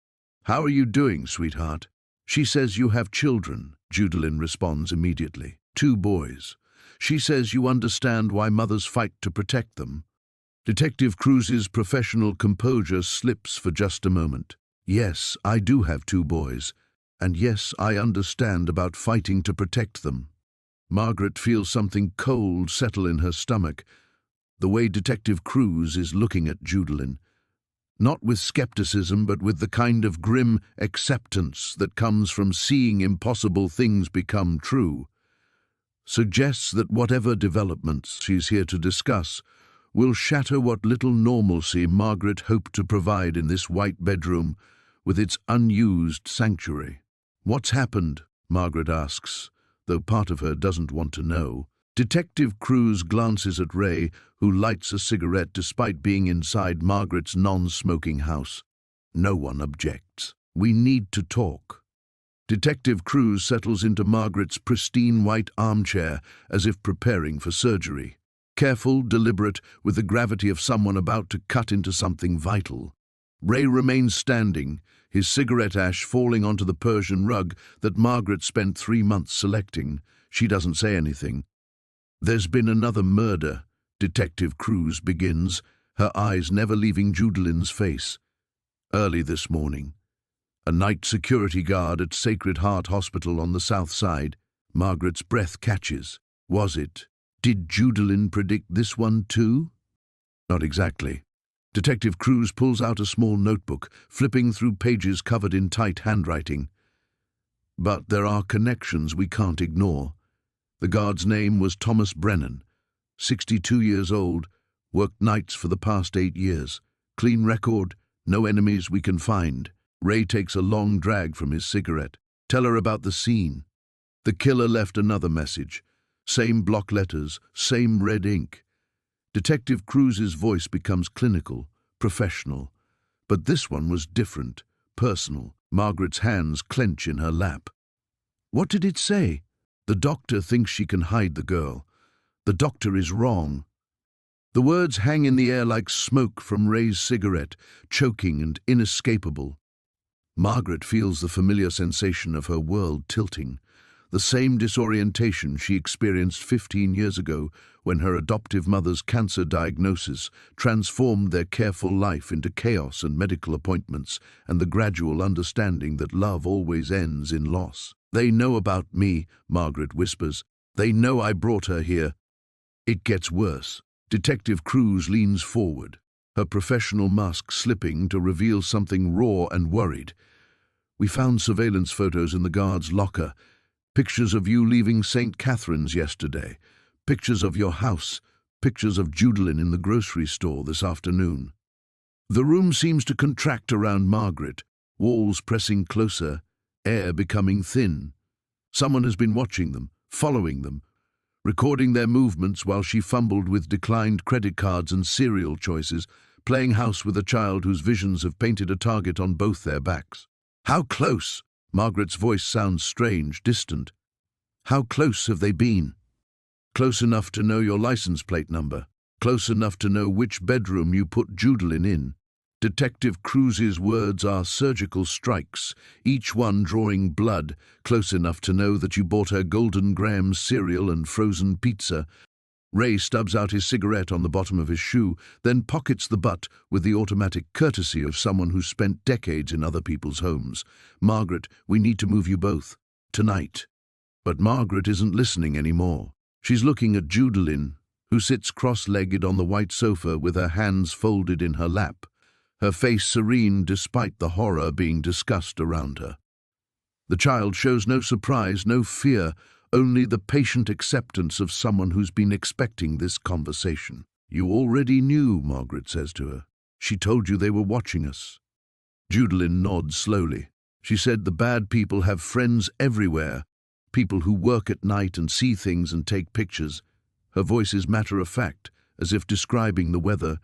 "How are you doing, sweetheart?" "She says you have children," Judelin responds immediately. "2 boys. She says you understand why mothers fight to protect them." Detective Cruz's professional composure slips for just a moment. "Yes, I do have 2 boys. And yes, I understand about fighting to protect them." Margaret feels something cold settle in her stomach, the way Detective Cruz is looking at Judelin. Not with skepticism, but with the kind of grim acceptance that comes from seeing impossible things become true. Suggests that whatever developments she's here to discuss will shatter what little normalcy Margaret hoped to provide in this white bedroom with its unused sanctuary. "What's happened?" Margaret asks, though part of her doesn't want to know. Detective Cruz glances at Ray, who lights a cigarette despite being inside Margaret's non-smoking house. No one objects. "We need to talk." Detective Cruz settles into Margaret's pristine white armchair as if preparing for surgery. Careful, deliberate, with the gravity of someone about to cut into something vital. Ray remains standing, his cigarette ash falling onto the Persian rug that Margaret spent 3 months selecting. She doesn't say anything. "There's been another murder," Detective Cruz begins, her eyes never leaving Judelin's face. "Early this morning. A night security guard at Sacred Heart Hospital on the south side." Margaret's breath catches. Was it? Did Judelin predict this one too? Not exactly. Detective Cruz pulls out a small notebook, flipping through pages covered in tight handwriting. But there are connections we can't ignore. The guard's name was Thomas Brennan, 62 years old, worked nights for the past 8 years. Clean record, no enemies we can find. Ray takes a long drag from his cigarette. "Tell her about the scene." The killer left another message. Same block letters, same red ink. Detective Cruz's voice becomes clinical, professional. But this one was different, personal. Margaret's hands clench in her lap. "What did it say?" "The doctor thinks she can hide the girl. The doctor is wrong." The words hang in the air like smoke from Ray's cigarette, choking and inescapable. Margaret feels the familiar sensation of her world tilting, the same disorientation she experienced 15 years ago when her adoptive mother's cancer diagnosis transformed their careful life into chaos and medical appointments and the gradual understanding that love always ends in loss. "They know about me," Margaret whispers. "They know I brought her here." It gets worse. Detective Cruz leans forward, her professional mask slipping to reveal something raw and worried. "We found surveillance photos in the guard's locker. Pictures of you leaving St. Catherine's yesterday. Pictures of your house. Pictures of Judelin in the grocery store this afternoon." The room seems to contract around Margaret, walls pressing closer, air becoming thin. Someone has been watching them, following them, recording their movements while she fumbled with declined credit cards and cereal choices, playing house with a child whose visions have painted a target on both their backs. "How close?" Margaret's voice sounds strange, distant. "How close have they been?" "Close enough to know your license plate number. Close enough to know which bedroom you put Judelin in." Detective Cruz's words are surgical strikes, each one drawing blood. "Close enough to know that you bought her Golden Grahams cereal and frozen pizza." Ray stubs out his cigarette on the bottom of his shoe, then pockets the butt with the automatic courtesy of someone who's spent decades in other people's homes. "Margaret, we need to move you both. Tonight." But Margaret isn't listening anymore. She's looking at Judelin, who sits cross-legged on the white sofa with her hands folded in her lap, her face serene despite the horror being discussed around her. The child shows no surprise, no fear, only the patient acceptance of someone who's been expecting this conversation. "You already knew," Margaret says to her. She told you they were watching us. Judalyn nods slowly. She said the bad people have friends everywhere, people who work at night and see things and take pictures. Her voice is matter-of-fact, as if describing the weather.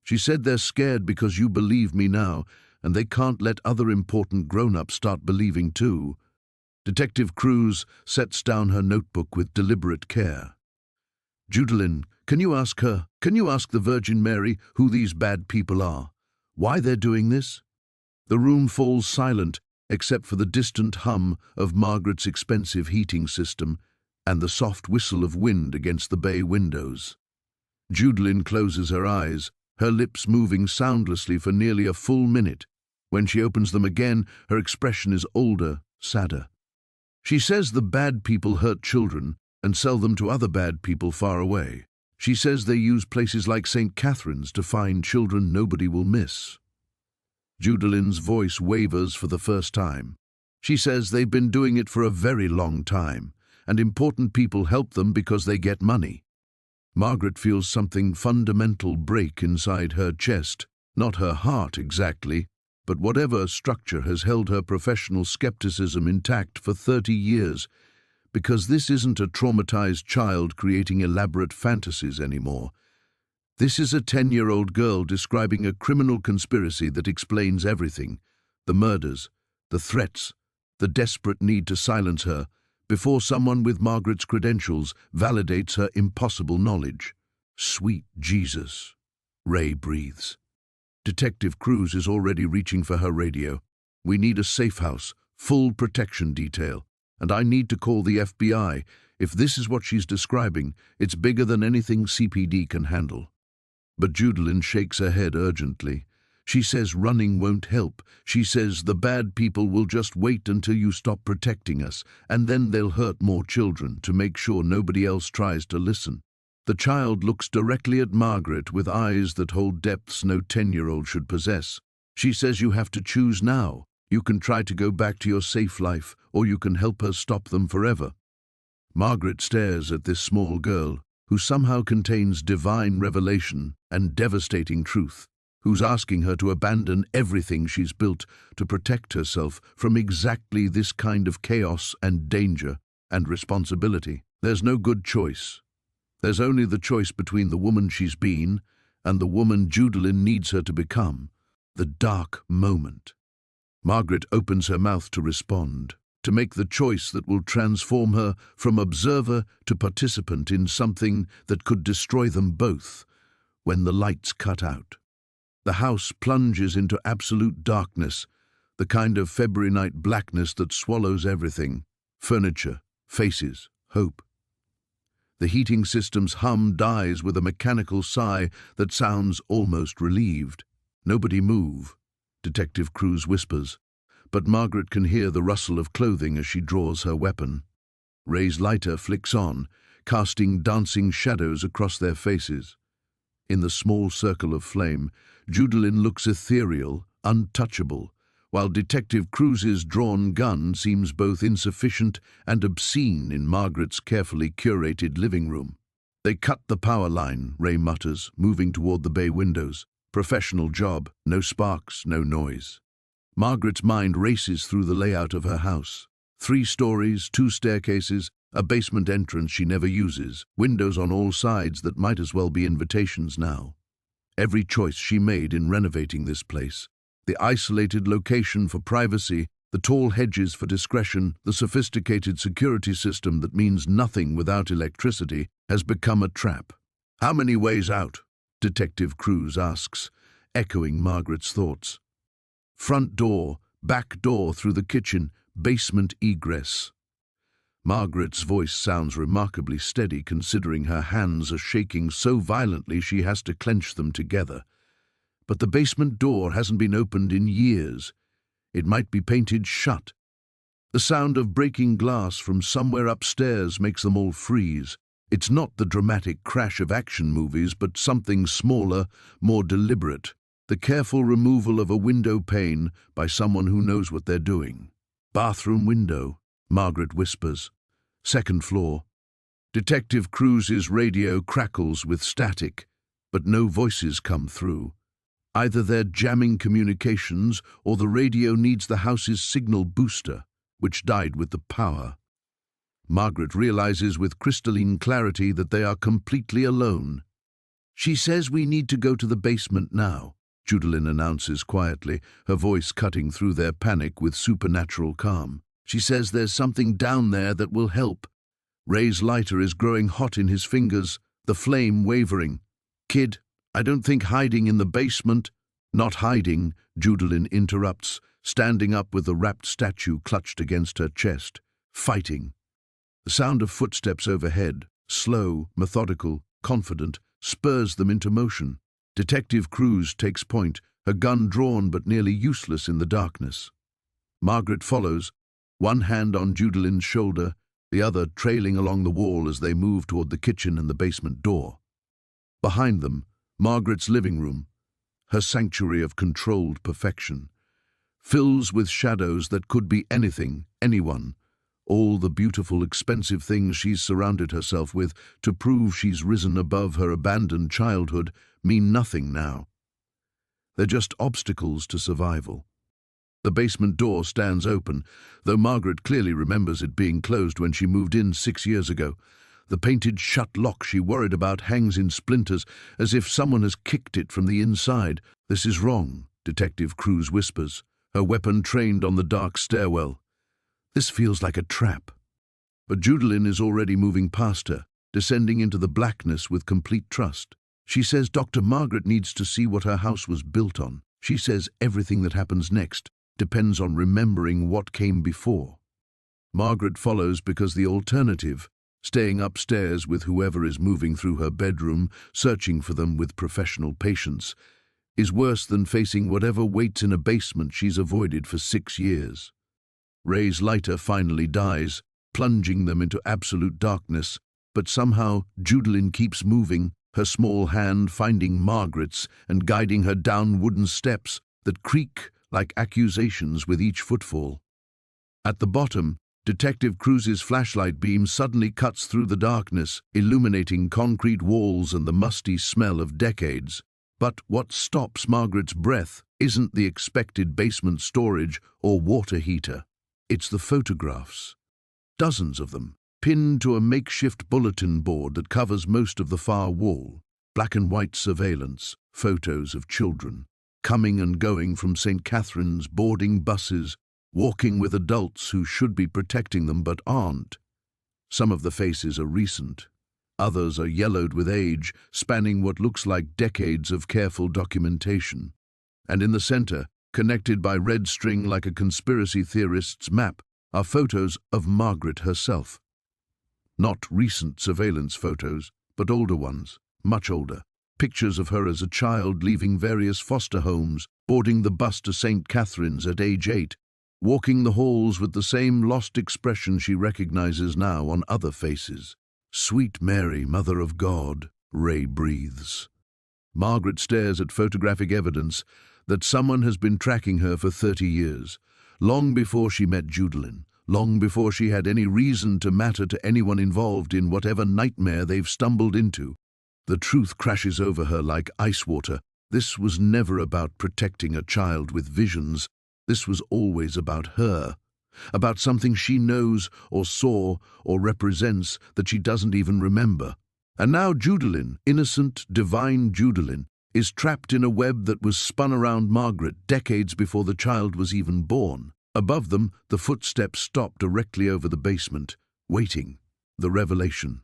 She said they're scared because you believe me now, and they can't let other important grown-ups start believing too. Detective Cruz sets down her notebook with deliberate care. Judalyn, can you ask the Virgin Mary who these bad people are? Why they're doing this? The room falls silent, except for the distant hum of Margaret's expensive heating system and the soft whistle of wind against the bay windows. Judalyn closes her eyes, her lips moving soundlessly for nearly a full minute. When she opens them again, her expression is older, sadder. She says the bad people hurt children and sell them to other bad people far away. She says they use places like St. Catherine's to find children nobody will miss. Judalyn's voice wavers for the first time. She says they've been doing it for a very long time, and important people help them because they get money. Margaret feels something fundamental break inside her chest, not her heart exactly, but whatever structure has held her professional skepticism intact for 30 years, because this isn't a traumatized child creating elaborate fantasies anymore. This is a 10-year-old girl describing a criminal conspiracy that explains everything: the murders, the threats, the desperate need to silence her, before someone with Margaret's credentials validates her impossible knowledge. Sweet Jesus, Ray breathes. Detective Cruz is already reaching for her radio. We need a safe house, full protection detail, and I need to call the FBI. If this is what she's describing, it's bigger than anything CPD can handle. But Judalyn shakes her head urgently. She says running won't help. She says the bad people will just wait until you stop protecting us, and then they'll hurt more children to make sure nobody else tries to listen. The child looks directly at Margaret with eyes that hold depths no 10-year-old should possess. She says you have to choose now. You can try to go back to your safe life, or you can help her stop them forever. Margaret stares at this small girl, who somehow contains divine revelation and devastating truth, who's asking her to abandon everything she's built to protect herself from exactly this kind of chaos and danger and responsibility. There's no good choice. There's only the choice between the woman she's been and the woman Judalyn needs her to become. The dark moment. Margaret opens her mouth to respond, to make the choice that will transform her from observer to participant in something that could destroy them both, when the lights cut out. The house plunges into absolute darkness, the kind of February night blackness that swallows everything: furniture, faces, hope. The heating system's hum dies with a mechanical sigh that sounds almost relieved. "Nobody move," Detective Cruz whispers, but Margaret can hear the rustle of clothing as she draws her weapon. Ray's lighter flicks on, casting dancing shadows across their faces. In the small circle of flame, Judalyn looks ethereal, untouchable, while Detective Cruz's drawn gun seems both insufficient and obscene in Margaret's carefully curated living room. "They cut the power line," Ray mutters, moving toward the bay windows. "Professional job, no sparks, no noise." Margaret's mind races through the layout of her house. 3 stories, 2 staircases, a basement entrance she never uses, windows on all sides that might as well be invitations now. Every choice she made in renovating this place, the isolated location for privacy, the tall hedges for discretion, the sophisticated security system that means nothing without electricity, has become a trap. "How many ways out?" Detective Cruz asks, echoing Margaret's thoughts. "Front door, back door through the kitchen, basement egress." Margaret's voice sounds remarkably steady considering her hands are shaking so violently she has to clench them together. But the basement door hasn't been opened in years. It might be painted shut. The sound of breaking glass from somewhere upstairs makes them all freeze. It's not the dramatic crash of action movies, but something smaller, more deliberate. The careful removal of a window pane by someone who knows what they're doing. "Bathroom window," Margaret whispers. "Second floor." Detective Cruz's radio crackles with static, but no voices come through. Either they're jamming communications or the radio needs the house's signal booster, which died with the power. Margaret realizes with crystalline clarity that they are completely alone. "She says we need to go to the basement now," Judalyn announces quietly, her voice cutting through their panic with supernatural calm. "She says there's something down there that will help." Ray's lighter is growing hot in his fingers, the flame wavering. "Kid, I don't think hiding in the basement—" "Not hiding," Judalyn interrupts, standing up with the wrapped statue clutched against her chest. "Fighting." The sound of footsteps overhead, slow, methodical, confident, spurs them into motion. Detective Cruz takes point, her gun drawn but nearly useless in the darkness. Margaret follows, one hand on Judalyn's shoulder, the other trailing along the wall as they move toward the kitchen and the basement door. Behind them, Margaret's living room, her sanctuary of controlled perfection, fills with shadows that could be anything, anyone. All the beautiful, expensive things she's surrounded herself with to prove she's risen above her abandoned childhood mean nothing now. They're just obstacles to survival. The basement door stands open, though Margaret clearly remembers it being closed when she moved in 6 years ago. The painted shut lock she worried about hangs in splinters, as if someone has kicked it from the inside. "This is wrong," Detective Cruz whispers, her weapon trained on the dark stairwell. "This feels like a trap." But Judalyn is already moving past her, descending into the blackness with complete trust. She says Dr. Margaret needs to see what her house was built on. She says everything that happens next depends on remembering what came before. Margaret follows because the alternative, staying upstairs with whoever is moving through her bedroom, searching for them with professional patience, is worse than facing whatever waits in a basement she's avoided for 6 years. Ray's lighter finally dies, plunging them into absolute darkness, but somehow Judalyn keeps moving, her small hand finding Margaret's and guiding her down wooden steps that creak like accusations with each footfall. At the bottom, Detective Cruz's flashlight beam suddenly cuts through the darkness, illuminating concrete walls and the musty smell of decades. But what stops Margaret's breath isn't the expected basement storage or water heater. It's the photographs. Dozens of them, pinned to a makeshift bulletin board that covers most of the far wall. Black and white surveillance, photos of children, coming and going from St. Catherine's, boarding buses, walking with adults who should be protecting them but aren't. Some of the faces are recent. Others are yellowed with age, spanning what looks like decades of careful documentation. And in the center, connected by red string like a conspiracy theorist's map, are photos of Margaret herself. Not recent surveillance photos, but older ones, much older. Pictures of her as a child leaving various foster homes, boarding the bus to St. Catherine's at age 8, walking the halls with the same lost expression she recognizes now on other faces. "Sweet Mary, Mother of God," Ray breathes. Margaret stares at photographic evidence that someone has been tracking her for 30 years, long before she met Judalyn, long before she had any reason to matter to anyone involved in whatever nightmare they've stumbled into. The truth crashes over her like ice water. This was never about protecting a child with visions. This was always about her, about something she knows or saw or represents that she doesn't even remember. And now Judalyn, innocent, divine Judalyn, is trapped in a web that was spun around Margaret decades before the child was even born. Above them, the footsteps stop directly over the basement, waiting. The revelation.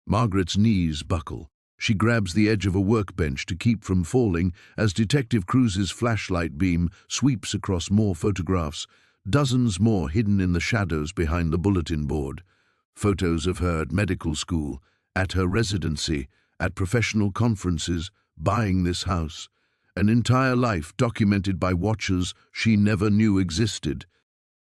Margaret's knees buckle. She grabs the edge of a workbench to keep from falling as Detective Cruz's flashlight beam sweeps across more photographs, dozens more hidden in the shadows behind the bulletin board. Photos of her at medical school, at her residency, at professional conferences, buying this house. An entire life documented by watchers she never knew existed.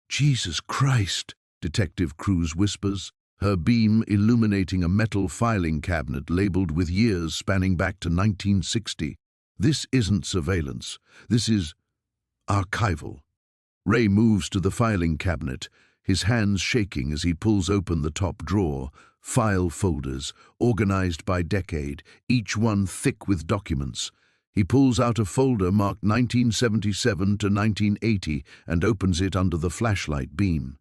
"Jesus Christ," Detective Cruz whispers, her beam illuminating a metal filing cabinet labeled with years spanning back to 1960. This isn't surveillance. This is archival. Ray moves to the filing cabinet, his hands shaking as he pulls open the top drawer. File folders, organized by decade, each one thick with documents. He pulls out a folder marked 1977 to 1980 and opens it under the flashlight beam.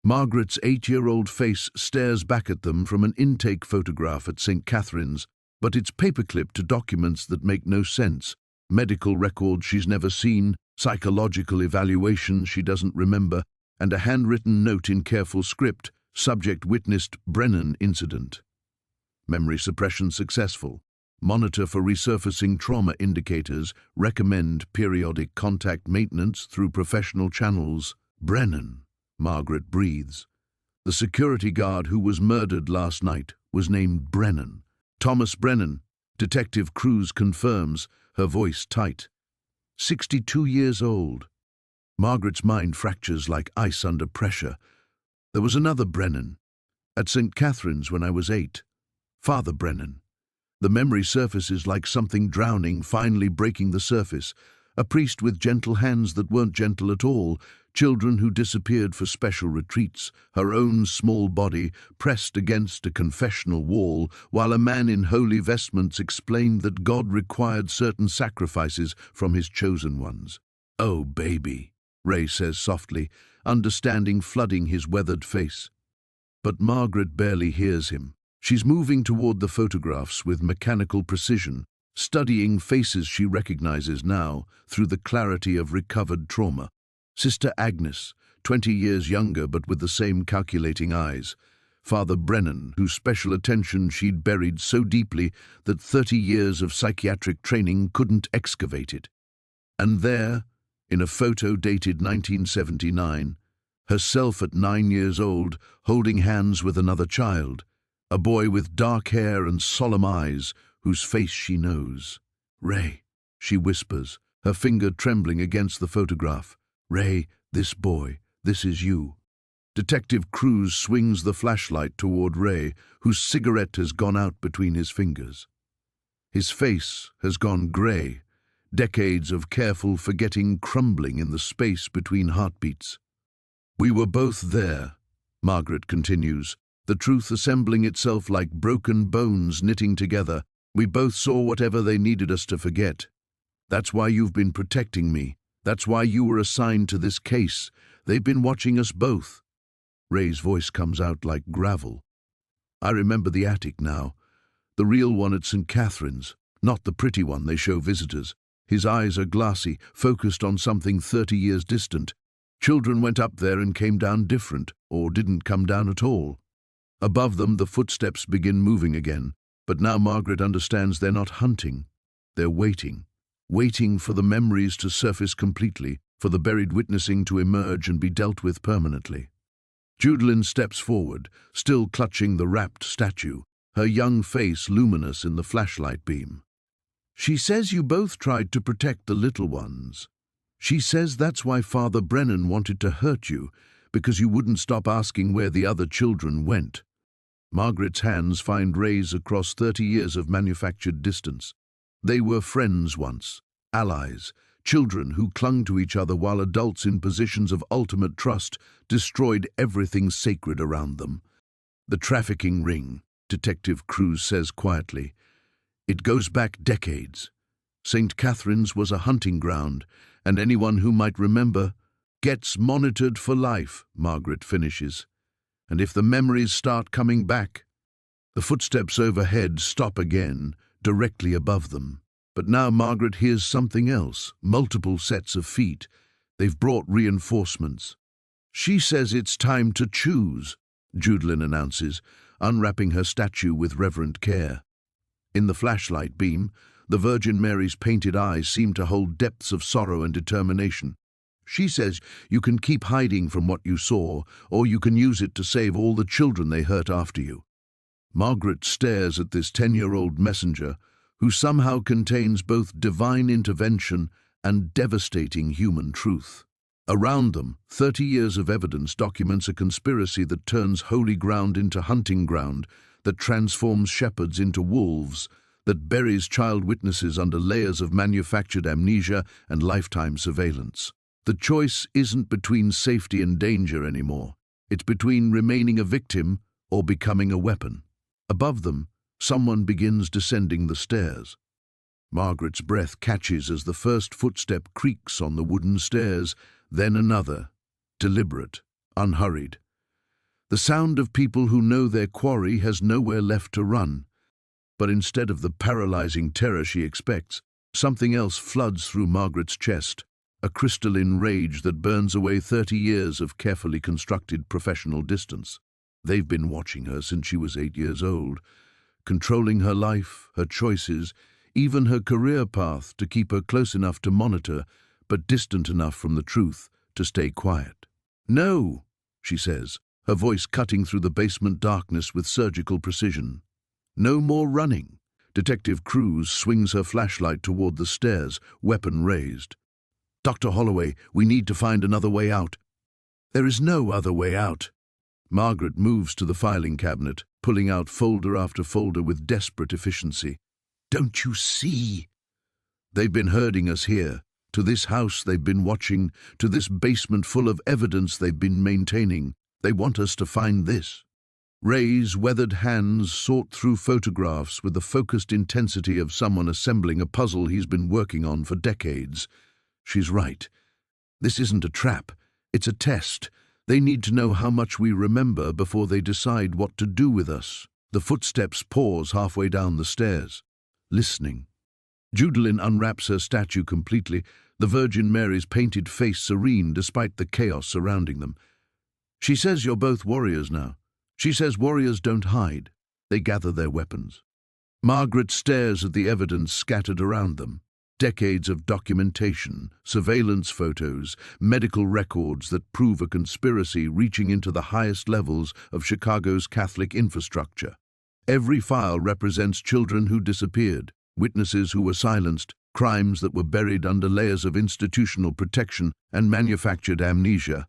Margaret's 8-year-old face stares back at them from an intake photograph at St. Catherine's, but it's paperclipped to documents that make no sense. Medical records she's never seen, psychological evaluations she doesn't remember, and a handwritten note in careful script, subject witnessed Brennan incident. Memory suppression successful. Monitor for resurfacing trauma indicators. Recommend periodic contact maintenance through professional channels. Brennan. Margaret breathes. The security guard who was murdered last night was named Brennan. Thomas Brennan. Detective Cruz confirms, her voice tight. 62 years old. Margaret's mind fractures like ice under pressure. There was another Brennan. At St. Catherine's when I was 8. Father Brennan. The memory surfaces like something drowning, finally breaking the surface. A priest with gentle hands that weren't gentle at all, children who disappeared for special retreats, her own small body pressed against a confessional wall, while a man in holy vestments explained that God required certain sacrifices from his chosen ones. "Oh, baby," Ray says softly, understanding flooding his weathered face. But Margaret barely hears him. She's moving toward the photographs with mechanical precision, studying faces she recognizes now through the clarity of recovered trauma. Sister Agnes, 20 years younger but with the same calculating eyes. Father Brennan, whose special attention she'd buried so deeply that 30 years of psychiatric training couldn't excavate it. And there, in a photo dated 1979, herself at 9 years old, holding hands with another child, a boy with dark hair and solemn eyes, whose face she knows. "Ray," she whispers, her finger trembling against the photograph. "Ray, this boy, this is you." Detective Cruz swings the flashlight toward Ray, whose cigarette has gone out between his fingers. His face has gone grey, decades of careful forgetting crumbling in the space between heartbeats. "We were both there," Margaret continues, the truth assembling itself like broken bones knitting together. "We both saw whatever they needed us to forget. That's why you've been protecting me. That's why you were assigned to this case. They've been watching us both." Ray's voice comes out like gravel. "I remember the attic now. The real one at St. Catherine's, not the pretty one they show visitors. His eyes are glassy, focused on something 30 years distant. Children went up there and came down different, or didn't come down at all. Above them, the footsteps begin moving again, but now Margaret understands they're not hunting. They're waiting. Waiting for the memories to surface completely, for the buried witnessing to emerge and be dealt with permanently. Judlyn steps forward, still clutching the wrapped statue, her young face luminous in the flashlight beam. "She says you both tried to protect the little ones. She says that's why Father Brennan wanted to hurt you, because you wouldn't stop asking where the other children went." Margaret's hands find Ray's across 30 years of manufactured distance. They were friends once, allies, children who clung to each other while adults in positions of ultimate trust destroyed everything sacred around them. "The trafficking ring," Detective Cruz says quietly. "It goes back decades. St. Catherine's was a hunting ground, and anyone who might remember gets monitored for life," Margaret finishes. "And if the memories start coming back..." The footsteps overhead stop again, directly above them. But now Margaret hears something else, multiple sets of feet. They've brought reinforcements. "She says it's time to choose," Judlyn announces, unwrapping her statue with reverent care. In the flashlight beam, the Virgin Mary's painted eyes seem to hold depths of sorrow and determination. "She says you can keep hiding from what you saw, or you can use it to save all the children they hurt after you." Margaret stares at this 10-year-old messenger, who somehow contains both divine intervention and devastating human truth. Around them, 30 years of evidence documents a conspiracy that turns holy ground into hunting ground, that transforms shepherds into wolves, that buries child witnesses under layers of manufactured amnesia and lifetime surveillance. The choice isn't between safety and danger anymore. It's between remaining a victim or becoming a weapon. Above them, someone begins descending the stairs. Margaret's breath catches as the first footstep creaks on the wooden stairs, then another, deliberate, unhurried. The sound of people who know their quarry has nowhere left to run. But instead of the paralyzing terror she expects, something else floods through Margaret's chest, a crystalline rage that burns away 30 years of carefully constructed professional distance. They've been watching her since she was 8 years old, controlling her life, her choices, even her career path to keep her close enough to monitor, but distant enough from the truth to stay quiet. "No," she says, her voice cutting through the basement darkness with surgical precision. "No more running." Detective Cruz swings her flashlight toward the stairs, weapon raised. "Dr. Holloway, we need to find another way out." "There is no other way out." Margaret moves to the filing cabinet, pulling out folder after folder with desperate efficiency. "Don't you see? They've been herding us here. To this house they've been watching, to this basement full of evidence they've been maintaining. They want us to find this." Ray's weathered hands sort through photographs with the focused intensity of someone assembling a puzzle he's been working on for decades. She's right. This isn't a trap. It's a test. They need to know how much we remember before they decide what to do with us. The footsteps pause halfway down the stairs, listening. Judalyn unwraps her statue completely, the Virgin Mary's painted face serene despite the chaos surrounding them. "She says you're both warriors now. She says warriors don't hide. They gather their weapons." Margaret stares at the evidence scattered around them. Decades of documentation, surveillance photos, medical records that prove a conspiracy reaching into the highest levels of Chicago's Catholic infrastructure. Every file represents children who disappeared, witnesses who were silenced, crimes that were buried under layers of institutional protection and manufactured amnesia.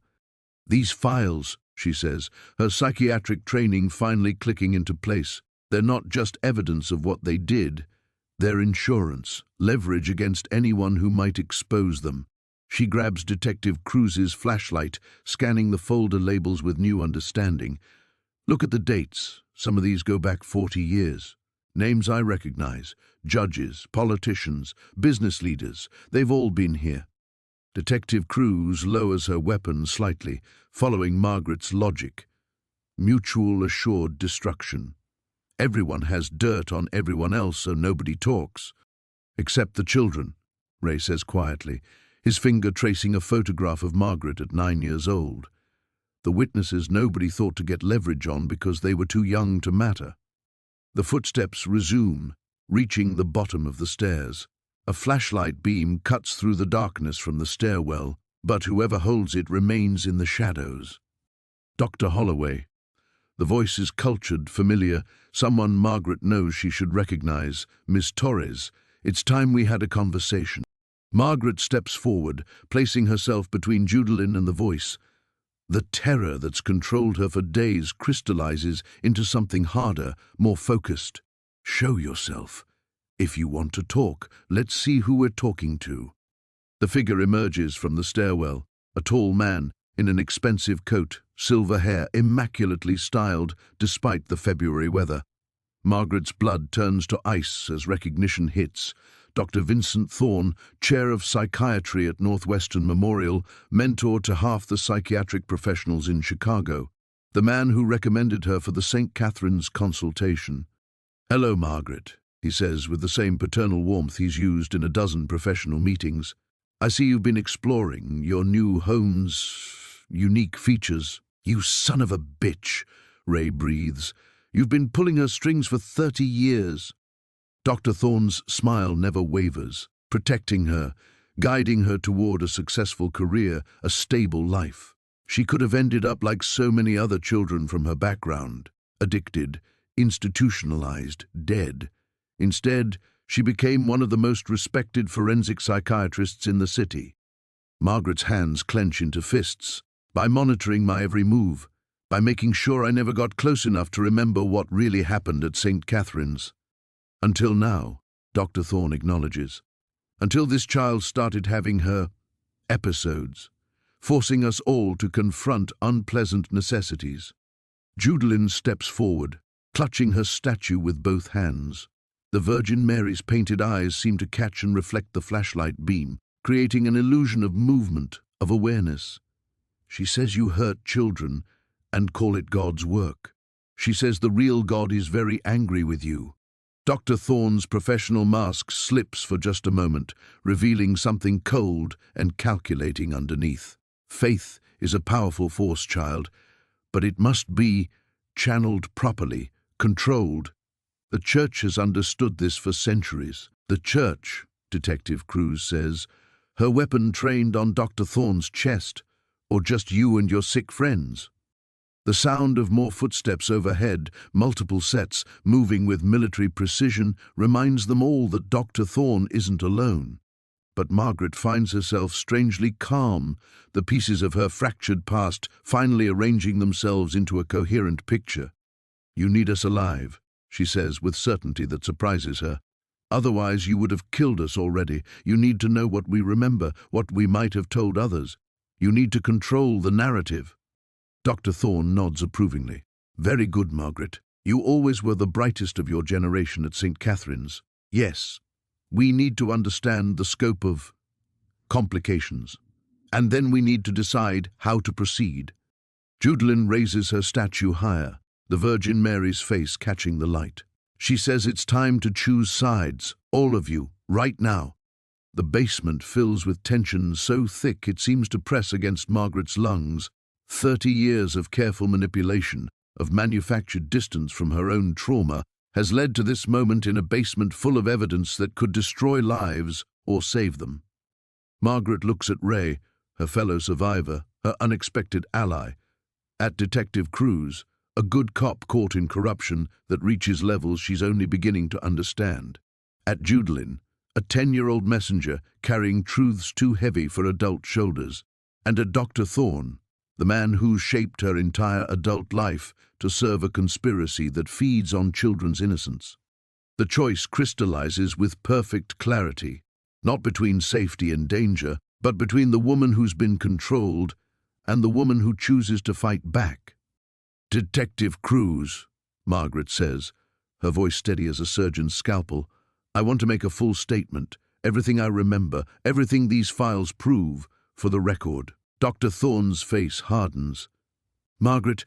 "These files," she says, her psychiatric training finally clicking into place, "they're not just evidence of what they did. They're insurance, leverage against anyone who might expose them." She grabs Detective Cruz's flashlight, scanning the folder labels with new understanding. "Look at the dates. Some of these go back 40 years. Names I recognize. Judges, politicians, business leaders. They've all been here." Detective Cruz lowers her weapon slightly, following Margaret's logic. Mutual assured destruction. Everyone has dirt on everyone else, so nobody talks. "Except the children," Ray says quietly, his finger tracing a photograph of Margaret at 9 years old. "The witnesses nobody thought to get leverage on because they were too young to matter." The footsteps resume, reaching the bottom of the stairs. A flashlight beam cuts through the darkness from the stairwell, but whoever holds it remains in the shadows. "Dr. Holloway." The voice is cultured, familiar, someone Margaret knows she should recognize. "Miss Torres, it's time we had a conversation." Margaret steps forward, placing herself between Judalyn and the voice. The terror that's controlled her for days crystallizes into something harder, more focused. "Show yourself. If you want to talk, let's see who we're talking to." The figure emerges from the stairwell, a tall man in an expensive coat, silver hair immaculately styled despite the February weather. Margaret's blood turns to ice as recognition hits. Dr. Vincent Thorne, chair of psychiatry at Northwestern Memorial, mentor to half the psychiatric professionals in Chicago, the man who recommended her for the St. Catherine's consultation. "Hello, Margaret," he says with the same paternal warmth he's used in a dozen professional meetings. "I see you've been exploring your new home's unique features." "You son of a bitch," Ray breathes. "You've been pulling her strings for 30 years. Dr. Thorne's smile never wavers, protecting her, guiding her toward a successful career, a stable life. She could have ended up like so many other children from her background, addicted, institutionalized, dead. Instead, she became one of the most respected forensic psychiatrists in the city." Margaret's hands clench into fists. "By monitoring my every move, by making sure I never got close enough to remember what really happened at St. Catherine's. Until now," Dr. Thorne acknowledges. "Until this child started having her episodes, forcing us all to confront unpleasant necessities." Judalyn steps forward, clutching her statue with both hands. The Virgin Mary's painted eyes seem to catch and reflect the flashlight beam, creating an illusion of movement, of awareness. She says you hurt children and call it God's work. She says the real God is very angry with you. Dr. Thorne's professional mask slips for just a moment, revealing something cold and calculating underneath. Faith is a powerful force, child, but it must be channeled properly, controlled. The Church has understood this for centuries. The Church, Detective Cruz says, her weapon trained on Dr. Thorne's chest, or just you and your sick friends. The sound of more footsteps overhead, multiple sets, moving with military precision, reminds them all that Dr. Thorne isn't alone. But Margaret finds herself strangely calm, the pieces of her fractured past finally arranging themselves into a coherent picture. You need us alive, she says with certainty that surprises her. Otherwise you would have killed us already. You need to know what we remember, what we might have told others. You need to control the narrative. Dr. Thorne nods approvingly. Very good, Margaret. You always were the brightest of your generation at St. Catherine's. Yes, we need to understand the scope of complications. And then we need to decide how to proceed. Judelin raises her statue higher, the Virgin Mary's face catching the light. She says it's time to choose sides, all of you, right now. The basement fills with tension so thick it seems to press against Margaret's lungs. 30 years of careful manipulation, of manufactured distance from her own trauma, has led to this moment in a basement full of evidence that could destroy lives or save them. Margaret looks at Ray, her fellow survivor, her unexpected ally. At Detective Cruz, a good cop caught in corruption that reaches levels she's only beginning to understand. At Judelin, a 10-year-old messenger carrying truths too heavy for adult shoulders. And at Dr. Thorne, the man who shaped her entire adult life to serve a conspiracy that feeds on children's innocence. The choice crystallizes with perfect clarity, not between safety and danger, but between the woman who's been controlled and the woman who chooses to fight back. Detective Cruz, Margaret says, her voice steady as a surgeon's scalpel, I want to make a full statement, everything I remember, everything these files prove, for the record. Dr. Thorne's face hardens. Margaret,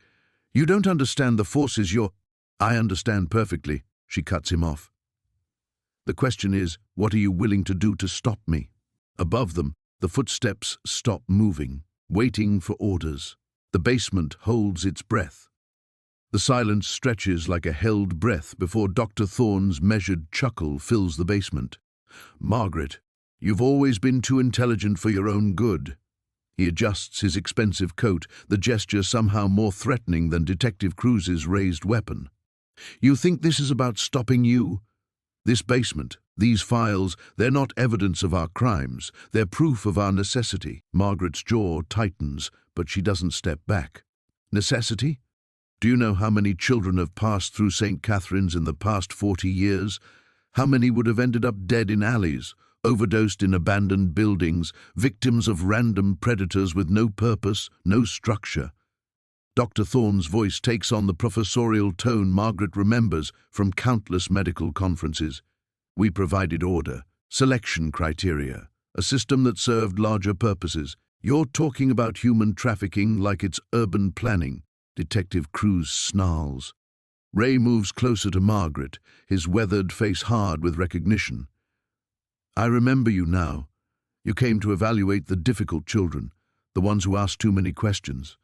you don't understand the forces you're... I understand perfectly, she cuts him off. The question is, what are you willing to do to stop me? Above them, the footsteps stop moving, waiting for orders. The basement holds its breath. The silence stretches like a held breath before Dr. Thorne's measured chuckle fills the basement. Margaret, you've always been too intelligent for your own good. He adjusts his expensive coat, the gesture somehow more threatening than Detective Cruz's raised weapon. You think this is about stopping you? This basement, these files, they're not evidence of our crimes. They're proof of our necessity. Margaret's jaw tightens, but she doesn't step back. Necessity? Do you know how many children have passed through St. Catherine's in the past 40 years? How many would have ended up dead in alleys, overdosed in abandoned buildings, victims of random predators with no purpose, no structure? Dr. Thorne's voice takes on the professorial tone Margaret remembers from countless medical conferences. We provided order, selection criteria, a system that served larger purposes. You're talking about human trafficking like it's urban planning. Detective Cruz snarls. Ray moves closer to Margaret, his weathered face hard with recognition. I remember you now. You came to evaluate the difficult children, the ones who asked too many questions.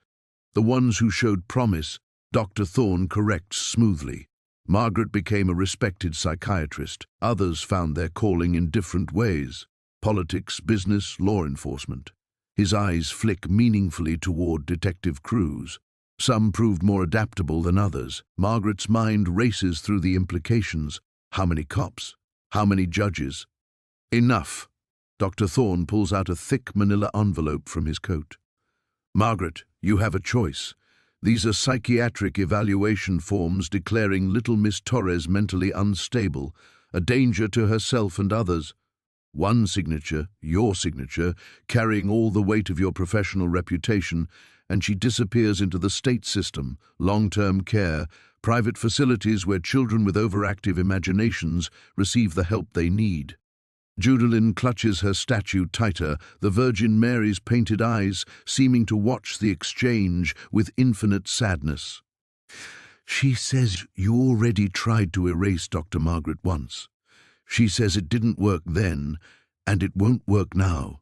The ones who showed promise, Dr. Thorne corrects smoothly. Margaret became a respected psychiatrist. Others found their calling in different ways. Politics, business, law enforcement. His eyes flick meaningfully toward Detective Cruz. Some proved more adaptable than others. Margaret's mind races through the implications. How many cops? How many judges? Enough. Dr. Thorne pulls out a thick manila envelope from his coat. Margaret, you have a choice. These are psychiatric evaluation forms declaring little Miss Torres mentally unstable, a danger to herself and others. One signature, your signature, carrying all the weight of your professional reputation, and she disappears into the state system, long-term care, private facilities where children with overactive imaginations receive the help they need. Judalyn clutches her statue tighter, the Virgin Mary's painted eyes seeming to watch the exchange with infinite sadness. She says you already tried to erase Dr. Margaret once. She says it didn't work then, and it won't work now.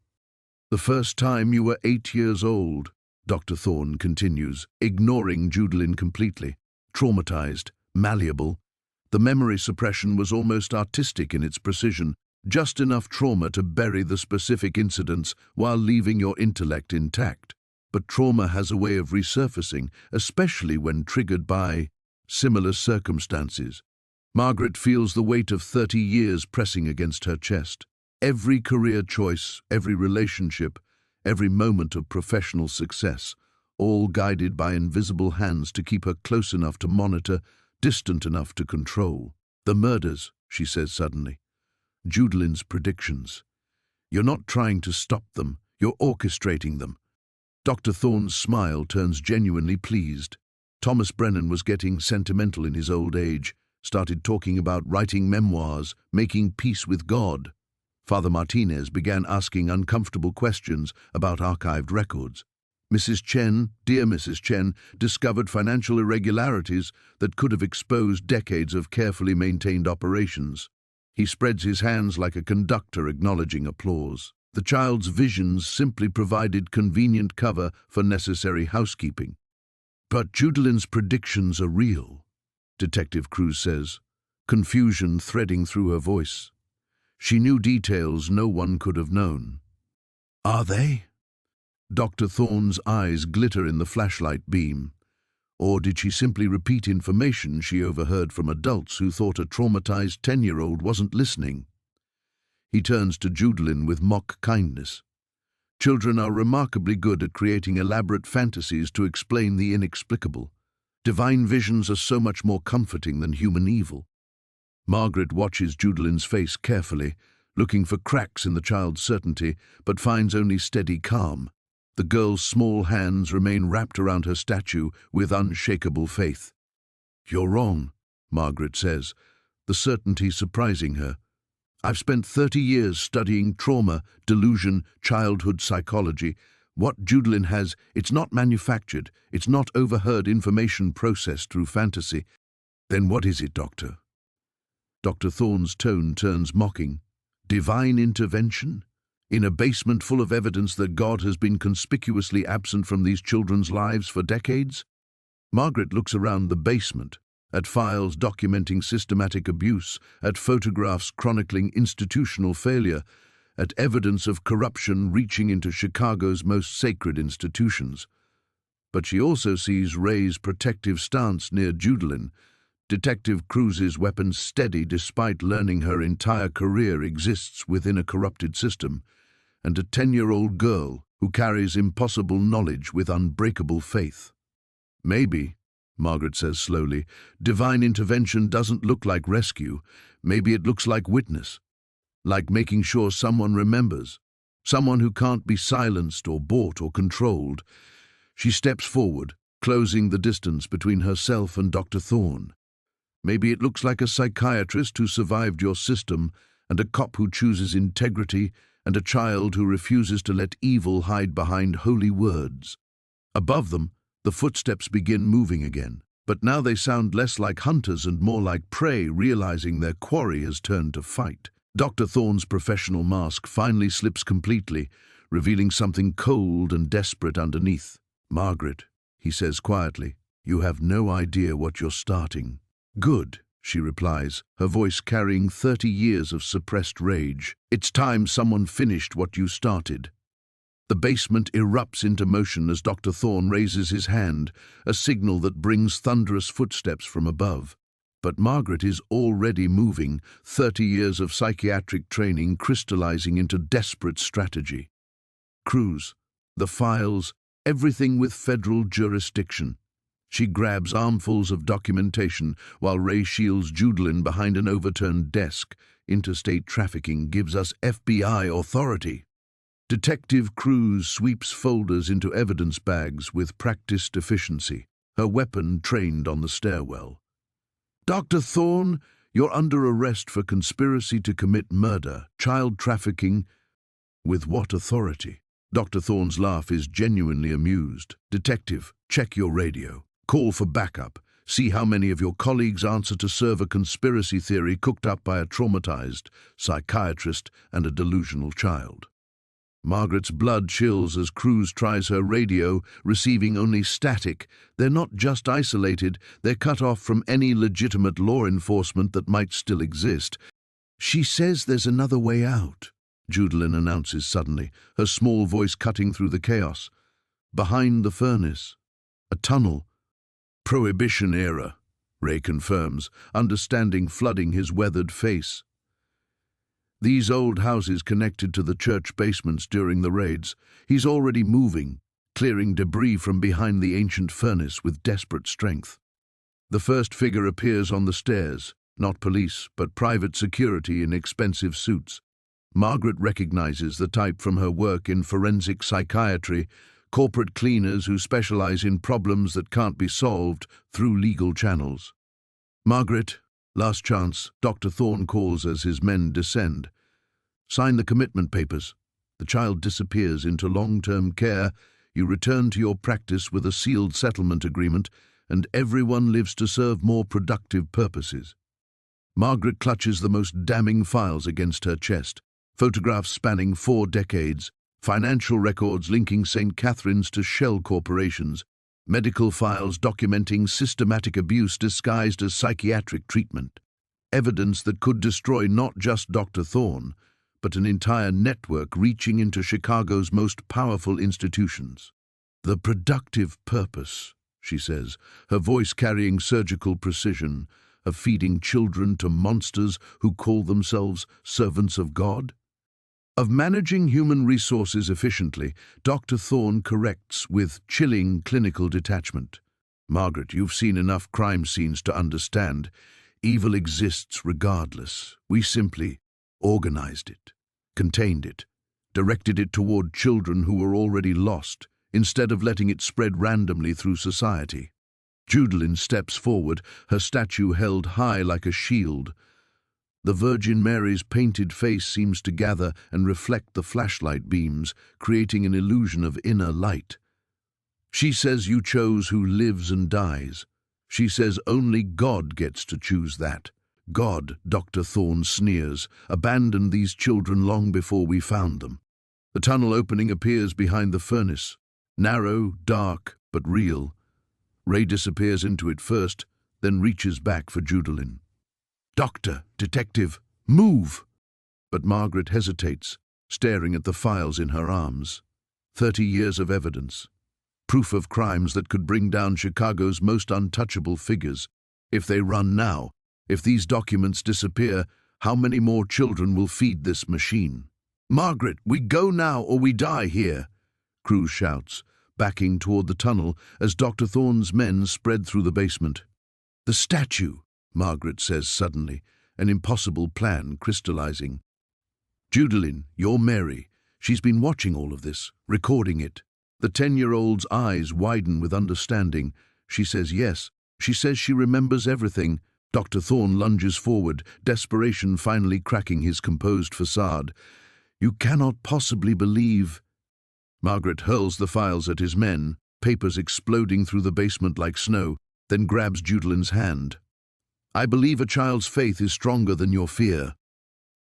The first time you were 8 years old, Dr. Thorne continues, ignoring Judalyn completely. Traumatized, malleable, the memory suppression was almost artistic in its precision, just enough trauma to bury the specific incidents while leaving your intellect intact. But trauma has a way of resurfacing, especially when triggered by similar circumstances. Margaret feels the weight of 30 years pressing against her chest. Every career choice, every relationship, every moment of professional success, all guided by invisible hands to keep her close enough to monitor, distant enough to control. The murders, she says suddenly. Judalyn's predictions. You're not trying to stop them, you're orchestrating them. Dr. Thorne's smile turns genuinely pleased. Thomas Brennan was getting sentimental in his old age, started talking about writing memoirs, making peace with God. Father Martinez began asking uncomfortable questions about archived records. Mrs. Chen, dear Mrs. Chen, discovered financial irregularities that could have exposed decades of carefully maintained operations. He spreads his hands like a conductor acknowledging applause. The child's visions simply provided convenient cover for necessary housekeeping. But Judalyn's predictions are real, Detective Cruz says, confusion threading through her voice. She knew details no one could have known. Are they? Dr. Thorne's eyes glitter in the flashlight beam. Or did she simply repeat information she overheard from adults who thought a traumatized 10-year-old wasn't listening? He turns to Judalyn with mock kindness. Children are remarkably good at creating elaborate fantasies to explain the inexplicable. Divine visions are so much more comforting than human evil. Margaret watches Judalyn's face carefully, looking for cracks in the child's certainty, but finds only steady calm. The girl's small hands remain wrapped around her statue with unshakable faith. You're wrong, Margaret says, the certainty surprising her. I've spent 30 years studying trauma, delusion, childhood psychology. What Judalyn has, it's not manufactured, it's not overheard information processed through fantasy. Then what is it, Doctor? Dr. Thorne's tone turns mocking. Divine intervention? In a basement full of evidence that God has been conspicuously absent from these children's lives for decades? Margaret looks around the basement, at files documenting systematic abuse, at photographs chronicling institutional failure, at evidence of corruption reaching into Chicago's most sacred institutions. But she also sees Ray's protective stance near Judalyn, Detective Cruz's weapon steady despite learning her entire career exists within a corrupted system, and a 10-year-old girl who carries impossible knowledge with unbreakable faith. Maybe, Margaret says slowly, divine intervention doesn't look like rescue. Maybe it looks like witness, like making sure someone remembers, someone who can't be silenced or bought or controlled. She steps forward, closing the distance between herself and Dr. Thorne. Maybe it looks like a psychiatrist who survived your system, and a cop who chooses integrity, and a child who refuses to let evil hide behind holy words. Above them, the footsteps begin moving again, but now they sound less like hunters and more like prey realizing their quarry has turned to fight. Dr. Thorne's professional mask finally slips completely, revealing something cold and desperate underneath. Margaret, he says quietly, you have no idea what you're starting. Good, she replies, her voice carrying 30 years of suppressed rage. It's time someone finished what you started. The basement erupts into motion as Dr. Thorne raises his hand, a signal that brings thunderous footsteps from above. But Margaret is already moving, 30 years of psychiatric training crystallizing into desperate strategy. Cruz, the files, everything with federal jurisdiction. She grabs armfuls of documentation while Ray shields Judalyn behind an overturned desk. Interstate trafficking gives us FBI authority. Detective Cruz sweeps folders into evidence bags with practiced efficiency, her weapon trained on the stairwell. Dr. Thorne, you're under arrest for conspiracy to commit murder, child trafficking. With what authority? Dr. Thorne's laugh is genuinely amused. Detective, check your radio. Call for backup. See how many of your colleagues answer to serve a conspiracy theory cooked up by a traumatized psychiatrist and a delusional child. Margaret's blood chills as Cruz tries her radio, receiving only static. They're not just isolated, they're cut off from any legitimate law enforcement that might still exist. She says there's another way out, Judalyn announces suddenly, her small voice cutting through the chaos. Behind the furnace. A tunnel. Prohibition era, Ray confirms, understanding flooding his weathered face. These old houses connected to the church basements during the raids. He's already moving, clearing debris from behind the ancient furnace with desperate strength. The first figure appears on the stairs, not police, but private security in expensive suits. Margaret recognizes the type from her work in forensic psychiatry, corporate cleaners who specialize in problems that can't be solved through legal channels. Margaret, last chance, Dr. Thorne calls as his men descend. Sign the commitment papers. The child disappears into long-term care. You return to your practice with a sealed settlement agreement, and everyone lives to serve more productive purposes. Margaret clutches the most damning files against her chest. Photographs spanning 4 decades, financial records linking St. Catherine's to shell corporations, medical files documenting systematic abuse disguised as psychiatric treatment, evidence that could destroy not just Dr. Thorne, but an entire network reaching into Chicago's most powerful institutions. The productive purpose, she says, her voice carrying surgical precision, of feeding children to monsters who call themselves servants of God? Of managing human resources efficiently, Dr. Thorne corrects with chilling clinical detachment. Margaret, you've seen enough crime scenes to understand. Evil exists regardless. We simply organized it, contained it, directed it toward children who were already lost, instead of letting it spread randomly through society. Judalyn steps forward, her statue held high like a shield. The Virgin Mary's painted face seems to gather and reflect the flashlight beams, creating an illusion of inner light. She says you chose who lives and dies. She says only God gets to choose that. God, Dr. Thorne sneers, abandoned these children long before we found them. The tunnel opening appears behind the furnace. Narrow, dark, but real. Ray disappears into it first, then reaches back for Judalyn. Doctor, detective, move! But Margaret hesitates, staring at the files in her arms. 30 years of evidence. Proof of crimes that could bring down Chicago's most untouchable figures. If they run now, if these documents disappear, how many more children will feed this machine? Margaret, we go now or we die here, Cruz shouts, backing toward the tunnel as Dr. Thorne's men spread through the basement. The statue, Margaret says suddenly, an impossible plan crystallizing. Judalyn, you're Mary. She's been watching all of this, recording it. The 10-year-old's eyes widen with understanding. She says yes. She says she remembers everything. Dr. Thorne lunges forward, desperation finally cracking his composed facade. You cannot possibly believe... Margaret hurls the files at his men, papers exploding through the basement like snow, then grabs Judalyn's hand. I believe a child's faith is stronger than your fear.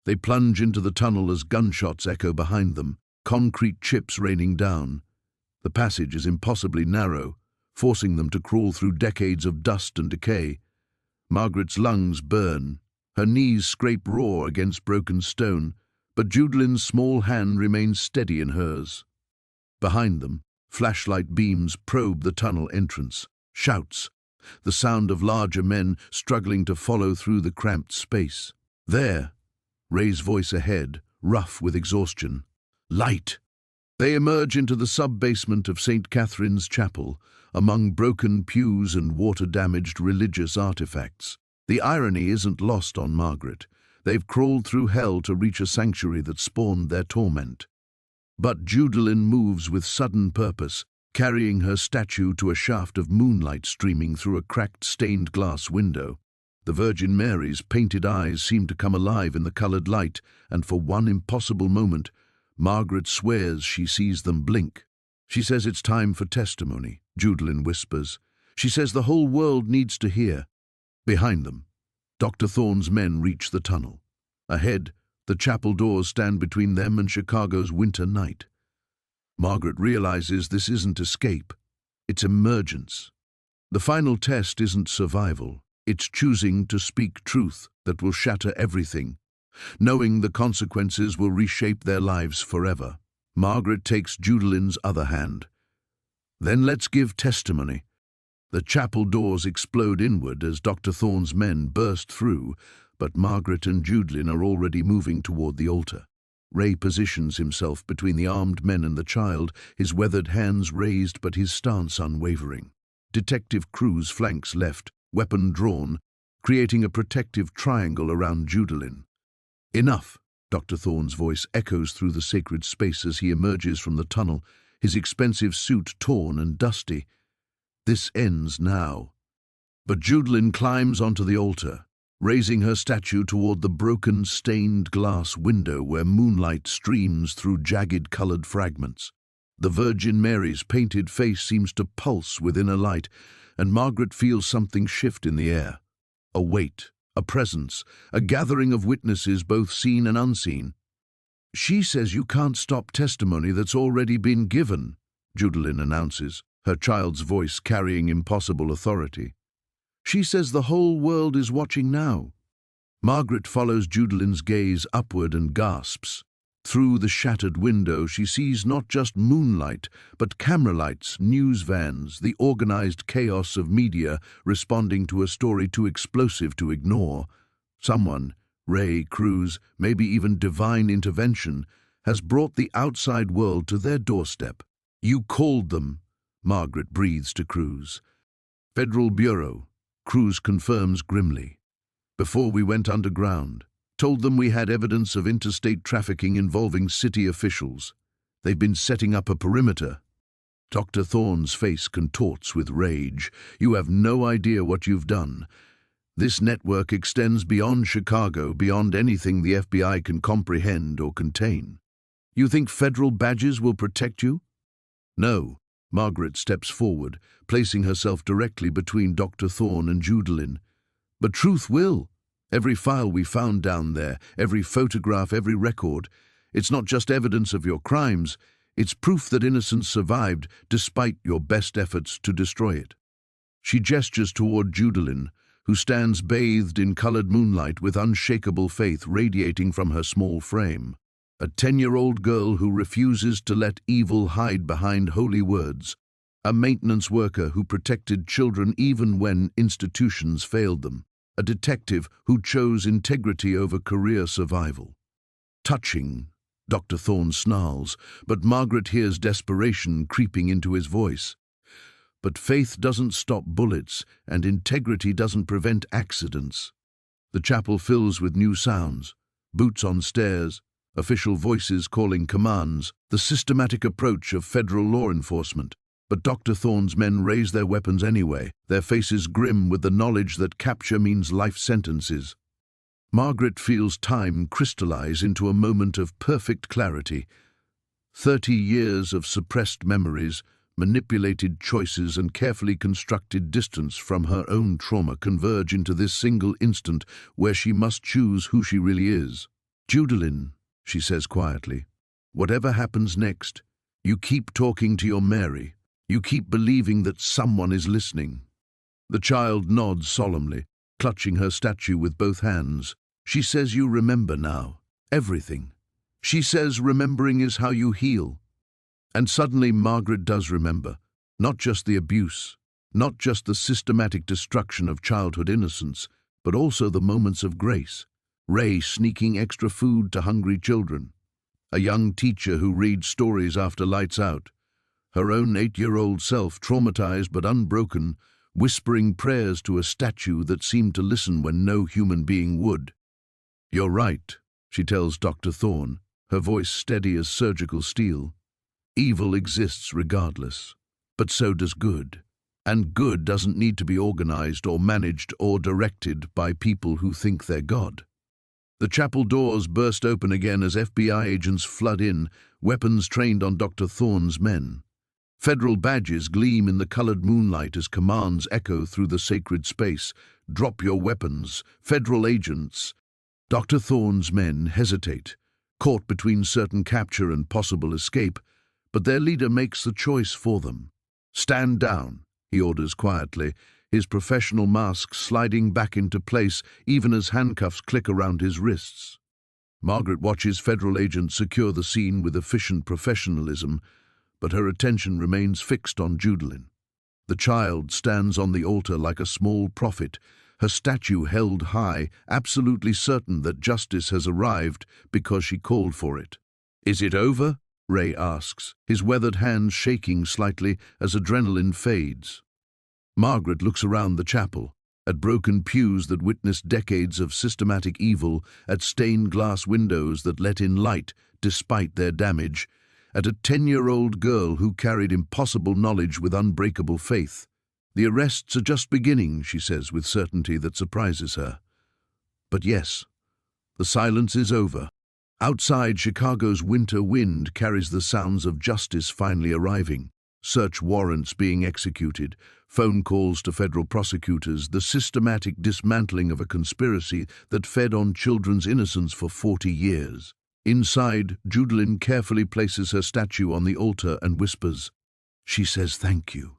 They plunge into the tunnel as gunshots echo behind them, concrete chips raining down. The passage is impossibly narrow, forcing them to crawl through decades of dust and decay. Margaret's lungs burn, her knees scrape raw against broken stone, but Judalyn's small hand remains steady in hers. Behind them, flashlight beams probe the tunnel entrance. Shouts, the sound of larger men struggling to follow through the cramped space. There, Ray's voice ahead, rough with exhaustion. Light! They emerge into the sub-basement of St. Catherine's Chapel, among broken pews and water-damaged religious artifacts. The irony isn't lost on Margaret. They've crawled through hell to reach a sanctuary that spawned their torment. But Judalyn moves with sudden purpose, carrying her statue to a shaft of moonlight streaming through a cracked stained glass window. The Virgin Mary's painted eyes seem to come alive in the coloured light, and for one impossible moment, Margaret swears she sees them blink. She says it's time for testimony, Judelin whispers. She says the whole world needs to hear. Behind them, Dr. Thorne's men reach the tunnel. Ahead, the chapel doors stand between them and Chicago's winter night. Margaret realizes this isn't escape, it's emergence. The final test isn't survival, it's choosing to speak truth that will shatter everything, knowing the consequences will reshape their lives forever. Margaret takes Judelin's other hand. Then let's give testimony. The chapel doors explode inward as Dr. Thorne's men burst through, but Margaret and Judelin are already moving toward the altar. Ray positions himself between the armed men and the child, his weathered hands raised but his stance unwavering. Detective Cruz flanks left, weapon drawn, creating a protective triangle around Judelin. Enough! Dr. Thorne's voice echoes through the sacred space as he emerges from the tunnel, his expensive suit torn and dusty. This ends now. But Judelin climbs onto the altar, raising her statue toward the broken, stained glass window where moonlight streams through jagged colored fragments. The Virgin Mary's painted face seems to pulse within a light, and Margaret feels something shift in the air. A weight, a presence, a gathering of witnesses both seen and unseen. She says you can't stop testimony that's already been given, Judelin announces, her child's voice carrying impossible authority. She says the whole world is watching now. Margaret follows Judelin's gaze upward and gasps. Through the shattered window, she sees not just moonlight, but camera lights, news vans, the organized chaos of media responding to a story too explosive to ignore. Someone, Ray, Cruz, maybe even divine intervention, has brought the outside world to their doorstep. You called them, Margaret breathes to Cruz. Federal Bureau, Cruz confirms grimly. Before we went underground. Told them we had evidence of interstate trafficking involving city officials. They've been setting up a perimeter. Dr. Thorne's face contorts with rage. You have no idea what you've done. This network extends beyond Chicago, beyond anything the FBI can comprehend or contain. You think federal badges will protect you? No. Margaret steps forward, placing herself directly between Dr. Thorne and Judelin. But truth will. Every file we found down there, every photograph, every record, it's not just evidence of your crimes, it's proof that innocence survived despite your best efforts to destroy it. She gestures toward Judelin, who stands bathed in colored moonlight with unshakable faith radiating from her small frame. A 10-year-old girl who refuses to let evil hide behind holy words. A maintenance worker who protected children even when institutions failed them. A detective who chose integrity over career survival. Touching, Dr. Thorne snarls, but Margaret hears desperation creeping into his voice. But faith doesn't stop bullets, and integrity doesn't prevent accidents. The chapel fills with new sounds, boots on stairs, official voices calling commands, the systematic approach of federal law enforcement. But Dr. Thorne's men raise their weapons anyway, their faces grim with the knowledge that capture means life sentences. Margaret feels time crystallize into a moment of perfect clarity. 30 years of suppressed memories, manipulated choices and carefully constructed distance from her own trauma converge into this single instant where she must choose who she really is. Judelin, she says quietly, whatever happens next, you keep talking to your Mary. You keep believing that someone is listening. The child nods solemnly, clutching her statue with both hands. She says you remember now. Everything. She says remembering is how you heal. And suddenly Margaret does remember. Not just the abuse, not just the systematic destruction of childhood innocence, but also the moments of grace. Ray sneaking extra food to hungry children. A young teacher who reads stories after lights out. Her own 8-year-old self, traumatized but unbroken, whispering prayers to a statue that seemed to listen when no human being would. You're right, she tells Dr. Thorne, her voice steady as surgical steel. Evil exists regardless, but so does good. And good doesn't need to be organized or managed or directed by people who think they're God. The chapel doors burst open again as FBI agents flood in, weapons trained on Dr. Thorne's men. Federal badges gleam in the colored moonlight as commands echo through the sacred space. Drop your weapons, federal agents. Dr. Thorne's men hesitate, caught between certain capture and possible escape, but their leader makes the choice for them. Stand down, he orders quietly, his professional mask sliding back into place even as handcuffs click around his wrists. Margaret watches federal agents secure the scene with efficient professionalism, but her attention remains fixed on Judalyn. The child stands on the altar like a small prophet, her statue held high, absolutely certain that justice has arrived because she called for it. "Is it over?" Ray asks, his weathered hands shaking slightly as adrenaline fades. Margaret looks around the chapel, at broken pews that witness decades of systematic evil, at stained glass windows that let in light despite their damage, at a 10-year-old girl who carried impossible knowledge with unbreakable faith. "The arrests are just beginning," she says with certainty that surprises her. But yes, the silence is over. Outside, Chicago's winter wind carries the sounds of justice finally arriving. Search warrants being executed, phone calls to federal prosecutors, the systematic dismantling of a conspiracy that fed on children's innocence for 40 years. Inside, Judalyn carefully places her statue on the altar and whispers, "She says thank you.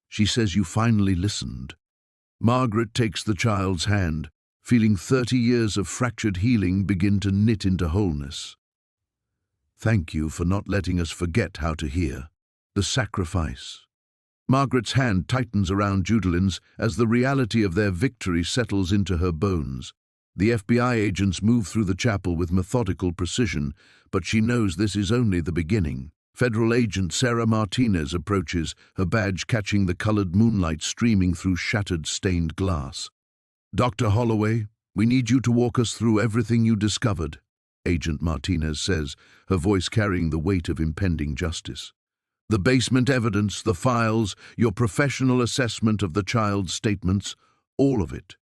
She says you finally listened." Margaret takes the child's hand, feeling 30 years of fractured healing begin to knit into wholeness. "Thank you for not letting us forget how to hear. The sacrifice." Margaret's hand tightens around Judalyn's as the reality of their victory settles into her bones. The FBI agents move through the chapel with methodical precision, but she knows this is only the beginning. Federal agent Sarah Martinez approaches, her badge catching the colored moonlight streaming through shattered stained glass. "Dr. Holloway, we need you to walk us through everything you discovered," Agent Martinez says, her voice carrying the weight of impending justice. "The basement evidence, the files, your professional assessment of the child's statements, all of it."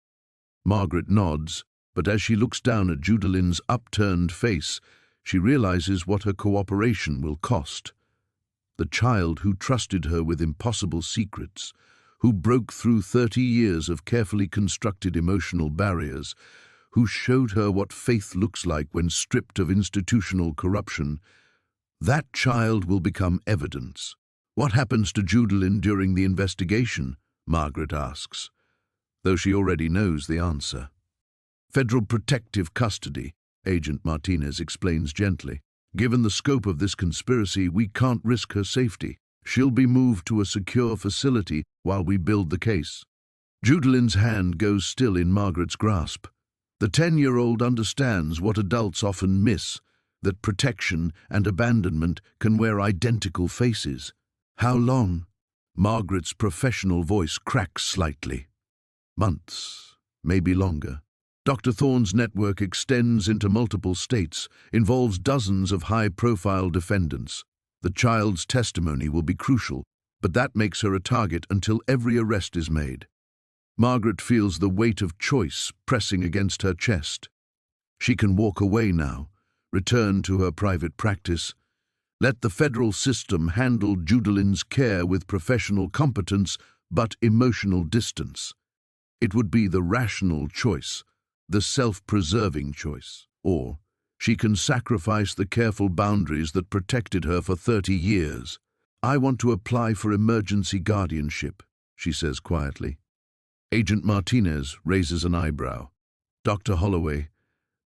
Margaret nods, but as she looks down at Judalyn's upturned face, she realizes what her cooperation will cost. The child who trusted her with impossible secrets, who broke through 30 years of carefully constructed emotional barriers, who showed her what faith looks like when stripped of institutional corruption, that child will become evidence. "What happens to Judalyn during the investigation?" Margaret asks, though she already knows the answer. "Federal protective custody," Agent Martinez explains gently. "Given the scope of this conspiracy, we can't risk her safety. She'll be moved to a secure facility while we build the case." Judalyn's hand goes still in Margaret's grasp. The 10-year-old understands what adults often miss, that protection and abandonment can wear identical faces. "How long?" Margaret's professional voice cracks slightly. "Months, maybe longer." Dr. Thorne's network extends into multiple states, involves dozens of high-profile defendants. The child's testimony will be crucial, but that makes her a target until every arrest is made. Margaret feels the weight of choice pressing against her chest. She can walk away now, return to her private practice. Let the federal system handle Judalyn's care with professional competence but emotional distance. It would be the rational choice, the self-preserving choice. Or she can sacrifice the careful boundaries that protected her for 30 years. "I want to apply for emergency guardianship," she says quietly. Agent Martinez raises an eyebrow. "Dr. Holloway,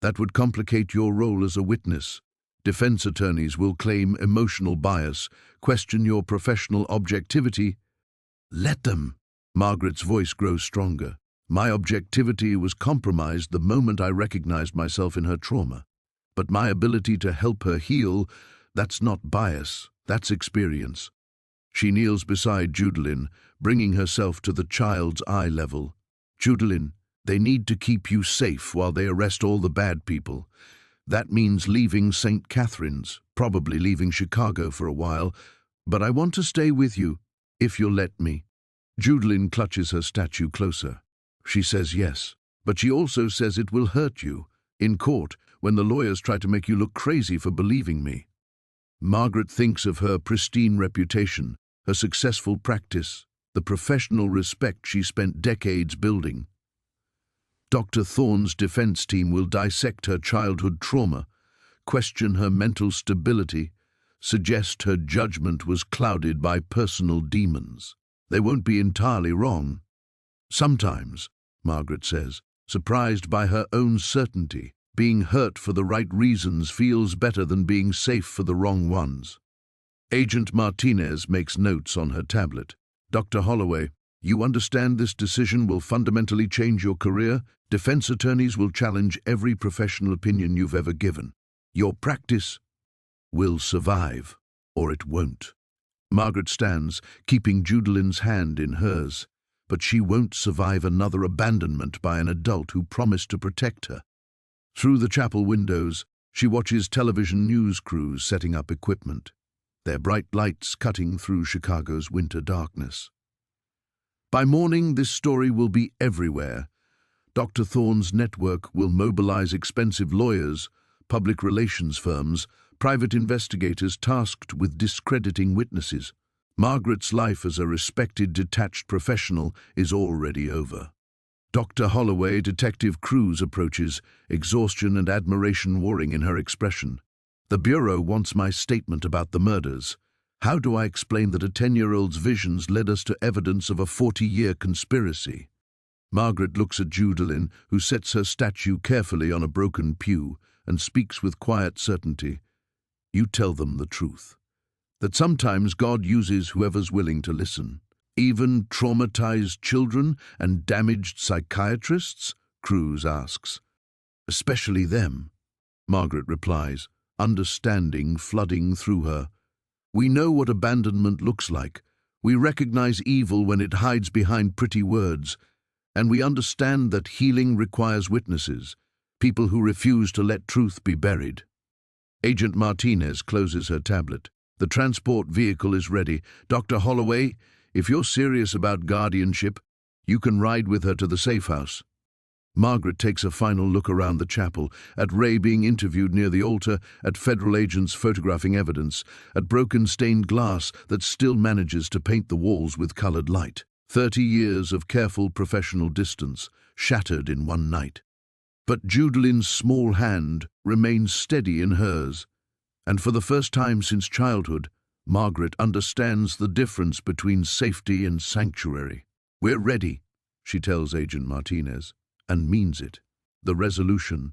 that would complicate your role as a witness. Defense attorneys will claim emotional bias, question your professional objectivity." "Let them." Margaret's voice grows stronger. "My objectivity was compromised the moment I recognized myself in her trauma. But my ability to help her heal, that's not bias, that's experience." She kneels beside Judalyn, bringing herself to the child's eye level. "Judalyn, they need to keep you safe while they arrest all the bad people. That means leaving St. Catherine's, probably leaving Chicago for a while, but I want to stay with you, if you'll let me." Judlin clutches her statue closer. She says yes, but she also says it will hurt you in court when the lawyers try to make you look crazy for believing me. Margaret thinks of her pristine reputation, her successful practice, the professional respect she spent decades building. Dr. Thorne's defense team will dissect her childhood trauma, question her mental stability, suggest her judgment was clouded by personal demons. They won't be entirely wrong. Sometimes, Margaret says, surprised by her own certainty, being hurt for the right reasons feels better than being safe for the wrong ones. Agent Martinez makes notes on her tablet. Dr. Holloway, you understand this decision will fundamentally change your career? Defense attorneys will challenge every professional opinion you've ever given. Your practice will survive, or it won't. Margaret stands, keeping Judlin's hand in hers, but she won't survive another abandonment by an adult who promised to protect her. Through the chapel windows, she watches television news crews setting up equipment, their bright lights cutting through Chicago's winter darkness. By morning, this story will be everywhere. Dr. Thorne's network will mobilize expensive lawyers, public relations firms, private investigators tasked with discrediting witnesses. Margaret's life as a respected, detached professional is already over. Dr. Holloway, Detective Cruz, approaches, exhaustion and admiration warring in her expression. The Bureau wants my statement about the murders. How do I explain that a 10-year-old's visions led us to evidence of a 40-year conspiracy? Margaret looks at Judlin, who sets her statue carefully on a broken pew, and speaks with quiet certainty. You tell them the truth. That sometimes God uses whoever's willing to listen. Even traumatized children and damaged psychiatrists? Cruz asks. Especially them, Margaret replies, understanding flooding through her. We know what abandonment looks like. We recognize evil when it hides behind pretty words. And we understand that healing requires witnesses, people who refuse to let truth be buried. Agent Martinez closes her tablet. The transport vehicle is ready. Dr. Holloway, if you're serious about guardianship, you can ride with her to the safe house. Margaret takes a final look around the chapel, at Ray being interviewed near the altar, at federal agents photographing evidence, at broken stained glass that still manages to paint the walls with colored light. 30 years of careful professional distance, shattered in one night. But Judlin's small hand remains steady in hers, and for the first time since childhood, Margaret understands the difference between safety and sanctuary. We're ready, she tells Agent Martinez, and means it. The resolution.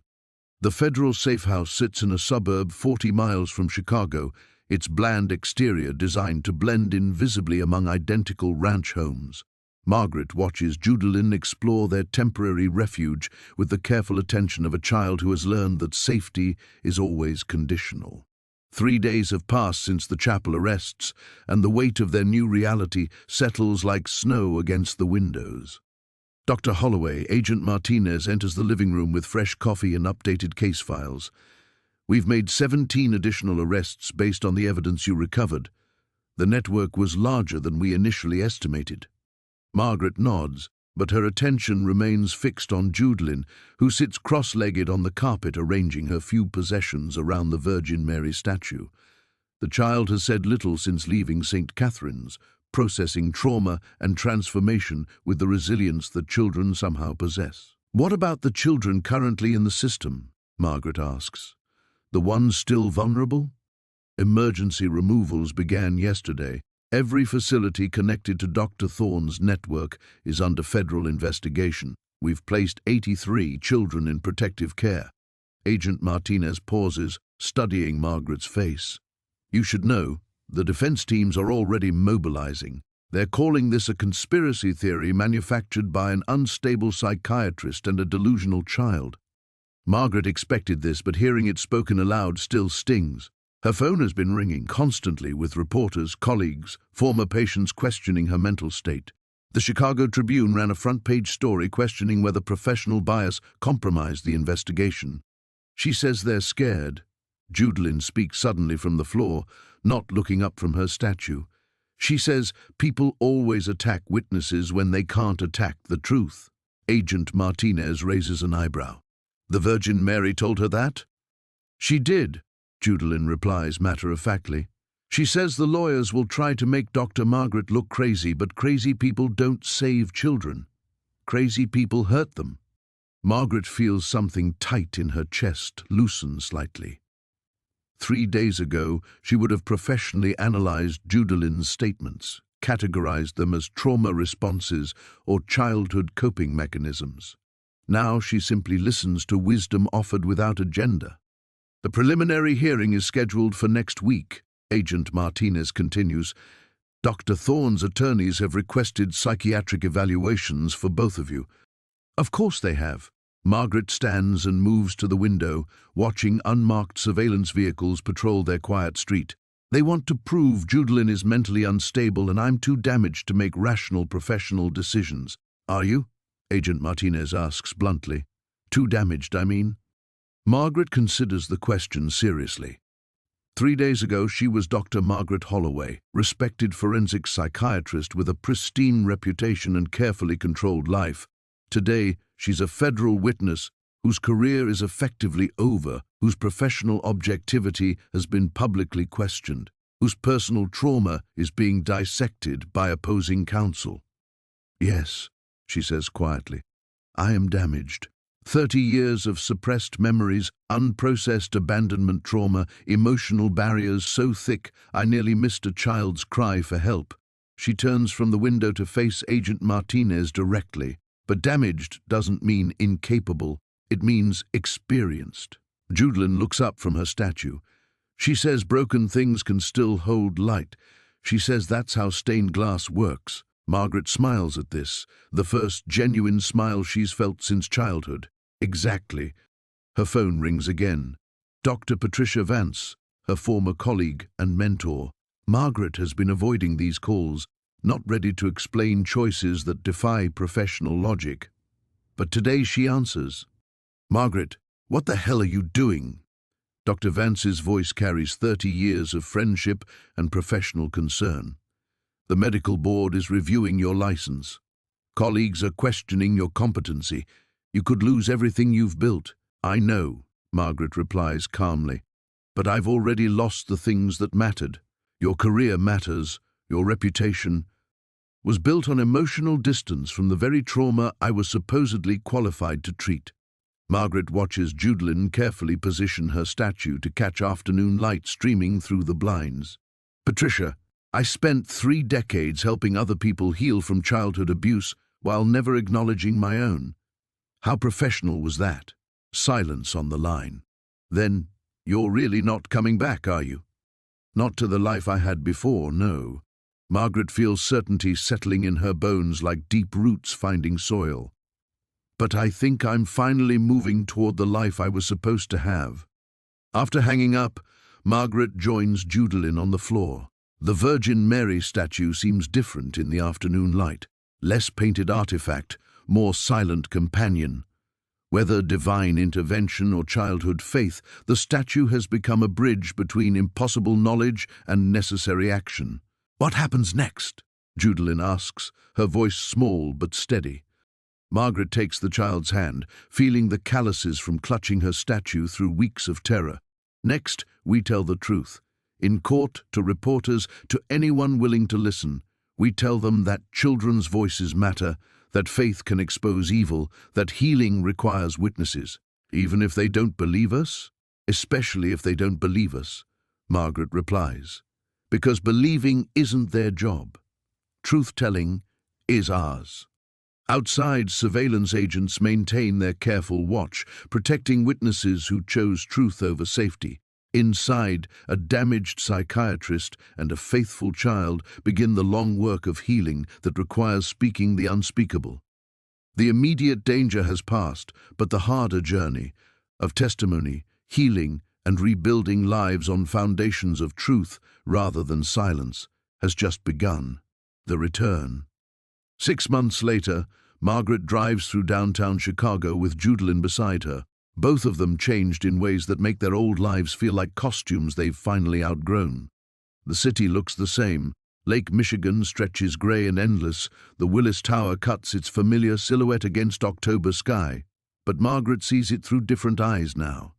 The federal safe house sits in a suburb 40 miles from Chicago, its bland exterior designed to blend invisibly among identical ranch homes. Margaret watches Judlin explore their temporary refuge with the careful attention of a child who has learned that safety is always conditional. 3 days have passed since the chapel arrests, and the weight of their new reality settles like snow against the windows. Dr. Holloway, Agent Martinez, enters the living room with fresh coffee and updated case files. We've made 17 additional arrests based on the evidence you recovered. The network was larger than we initially estimated. Margaret nods, but her attention remains fixed on Judlin, who sits cross-legged on the carpet arranging her few possessions around the Virgin Mary statue. The child has said little since leaving St. Catherine's, processing trauma and transformation with the resilience that children somehow possess. What about the children currently in the system? Margaret asks. The ones still vulnerable? Emergency removals began yesterday. Every facility connected to Dr. Thorne's network is under federal investigation. We've placed 83 children in protective care. Agent Martinez pauses, studying Margaret's face. You should know, the defense teams are already mobilizing. They're calling this a conspiracy theory manufactured by an unstable psychiatrist and a delusional child. Margaret expected this, but hearing it spoken aloud still stings. Her phone has been ringing constantly with reporters, colleagues, former patients questioning her mental state. The Chicago Tribune ran a front-page story questioning whether professional bias compromised the investigation. She says they're scared. Judlin speaks suddenly from the floor, not looking up from her statue. She says people always attack witnesses when they can't attack the truth. Agent Martinez raises an eyebrow. The Virgin Mary told her that? She did, Judalyn replies matter-of-factly. She says the lawyers will try to make Dr. Margaret look crazy, but crazy people don't save children. Crazy people hurt them. Margaret feels something tight in her chest loosen slightly. 3 days ago, she would have professionally analyzed Judalyn's statements, categorized them as trauma responses or childhood coping mechanisms. Now she simply listens to wisdom offered without agenda. The preliminary hearing is scheduled for next week, Agent Martinez continues. Dr. Thorne's attorneys have requested psychiatric evaluations for both of you. Of course they have. Margaret stands and moves to the window, watching unmarked surveillance vehicles patrol their quiet street. They want to prove Judalyn is mentally unstable and I'm too damaged to make rational professional decisions. Are you? Agent Martinez asks bluntly. Too damaged, I mean? Margaret considers the question seriously. 3 days ago, she was Dr. Margaret Holloway, respected forensic psychiatrist with a pristine reputation and carefully controlled life. Today, she's a federal witness whose career is effectively over, whose professional objectivity has been publicly questioned, whose personal trauma is being dissected by opposing counsel. Yes, she says quietly, I am damaged. 30 years of suppressed memories, unprocessed abandonment trauma, emotional barriers so thick I nearly missed a child's cry for help. She turns from the window to face Agent Martinez directly. But damaged doesn't mean incapable, it means experienced. Judalyn looks up from her statue. She says broken things can still hold light. She says that's how stained glass works. Margaret smiles at this, the first genuine smile she's felt since childhood. Exactly. Her phone rings again. Dr. Patricia Vance, her former colleague and mentor. Margaret has been avoiding these calls, not ready to explain choices that defy professional logic. But today she answers. Margaret, what the hell are you doing? Dr. Vance's voice carries 30 years of friendship and professional concern. The medical board is reviewing your license. Colleagues are questioning your competency. You could lose everything you've built. I know, Margaret replies calmly. But I've already lost the things that mattered. Your career matters. Your reputation was built on emotional distance from the very trauma I was supposedly qualified to treat. Margaret watches Judalyn carefully position her statue to catch afternoon light streaming through the blinds. Patricia, I spent 3 decades helping other people heal from childhood abuse while never acknowledging my own. How professional was that? Silence on the line. Then, you're really not coming back, are you? Not to the life I had before, no. Margaret feels certainty settling in her bones like deep roots finding soil. But I think I'm finally moving toward the life I was supposed to have. After hanging up, Margaret joins Judalyn on the floor. The Virgin Mary statue seems different in the afternoon light. Less painted artifact, more silent companion. Whether divine intervention or childhood faith, the statue has become a bridge between impossible knowledge and necessary action. What happens next? Judalyn asks, her voice small but steady. Margaret takes the child's hand, feeling the calluses from clutching her statue through weeks of terror. Next, we tell the truth. In court, to reporters, to anyone willing to listen, we tell them that children's voices matter, that faith can expose evil, that healing requires witnesses. Even if they don't believe us? Especially if they don't believe us, Margaret replies. Because believing isn't their job. Truth-telling is ours. Outside, surveillance agents maintain their careful watch, protecting witnesses who chose truth over safety. Inside, a damaged psychiatrist and a faithful child begin the long work of healing that requires speaking the unspeakable. The immediate danger has passed, but the harder journey of testimony, healing, and rebuilding lives on foundations of truth rather than silence has just begun. The return. 6 months later, Margaret drives through downtown Chicago with Judalyn beside her. Both of them changed in ways that make their old lives feel like costumes they've finally outgrown. The city looks the same, Lake Michigan stretches grey and endless. The Willis Tower cuts its familiar silhouette against October sky. But Margaret sees it through different eyes now.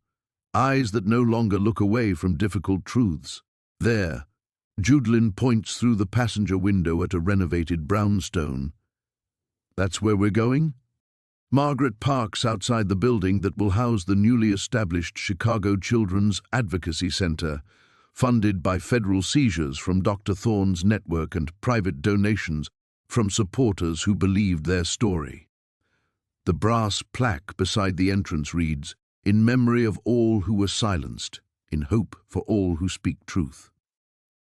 Eyes that no longer look away from difficult truths. There, Judelin points through the passenger window at a renovated brownstone. That's where we're going? Margaret parks outside the building that will house the newly established Chicago Children's Advocacy Center, funded by federal seizures from Dr. Thorne's network and private donations from supporters who believed their story. The brass plaque beside the entrance reads, "In memory of all who were silenced, in hope for all who speak truth."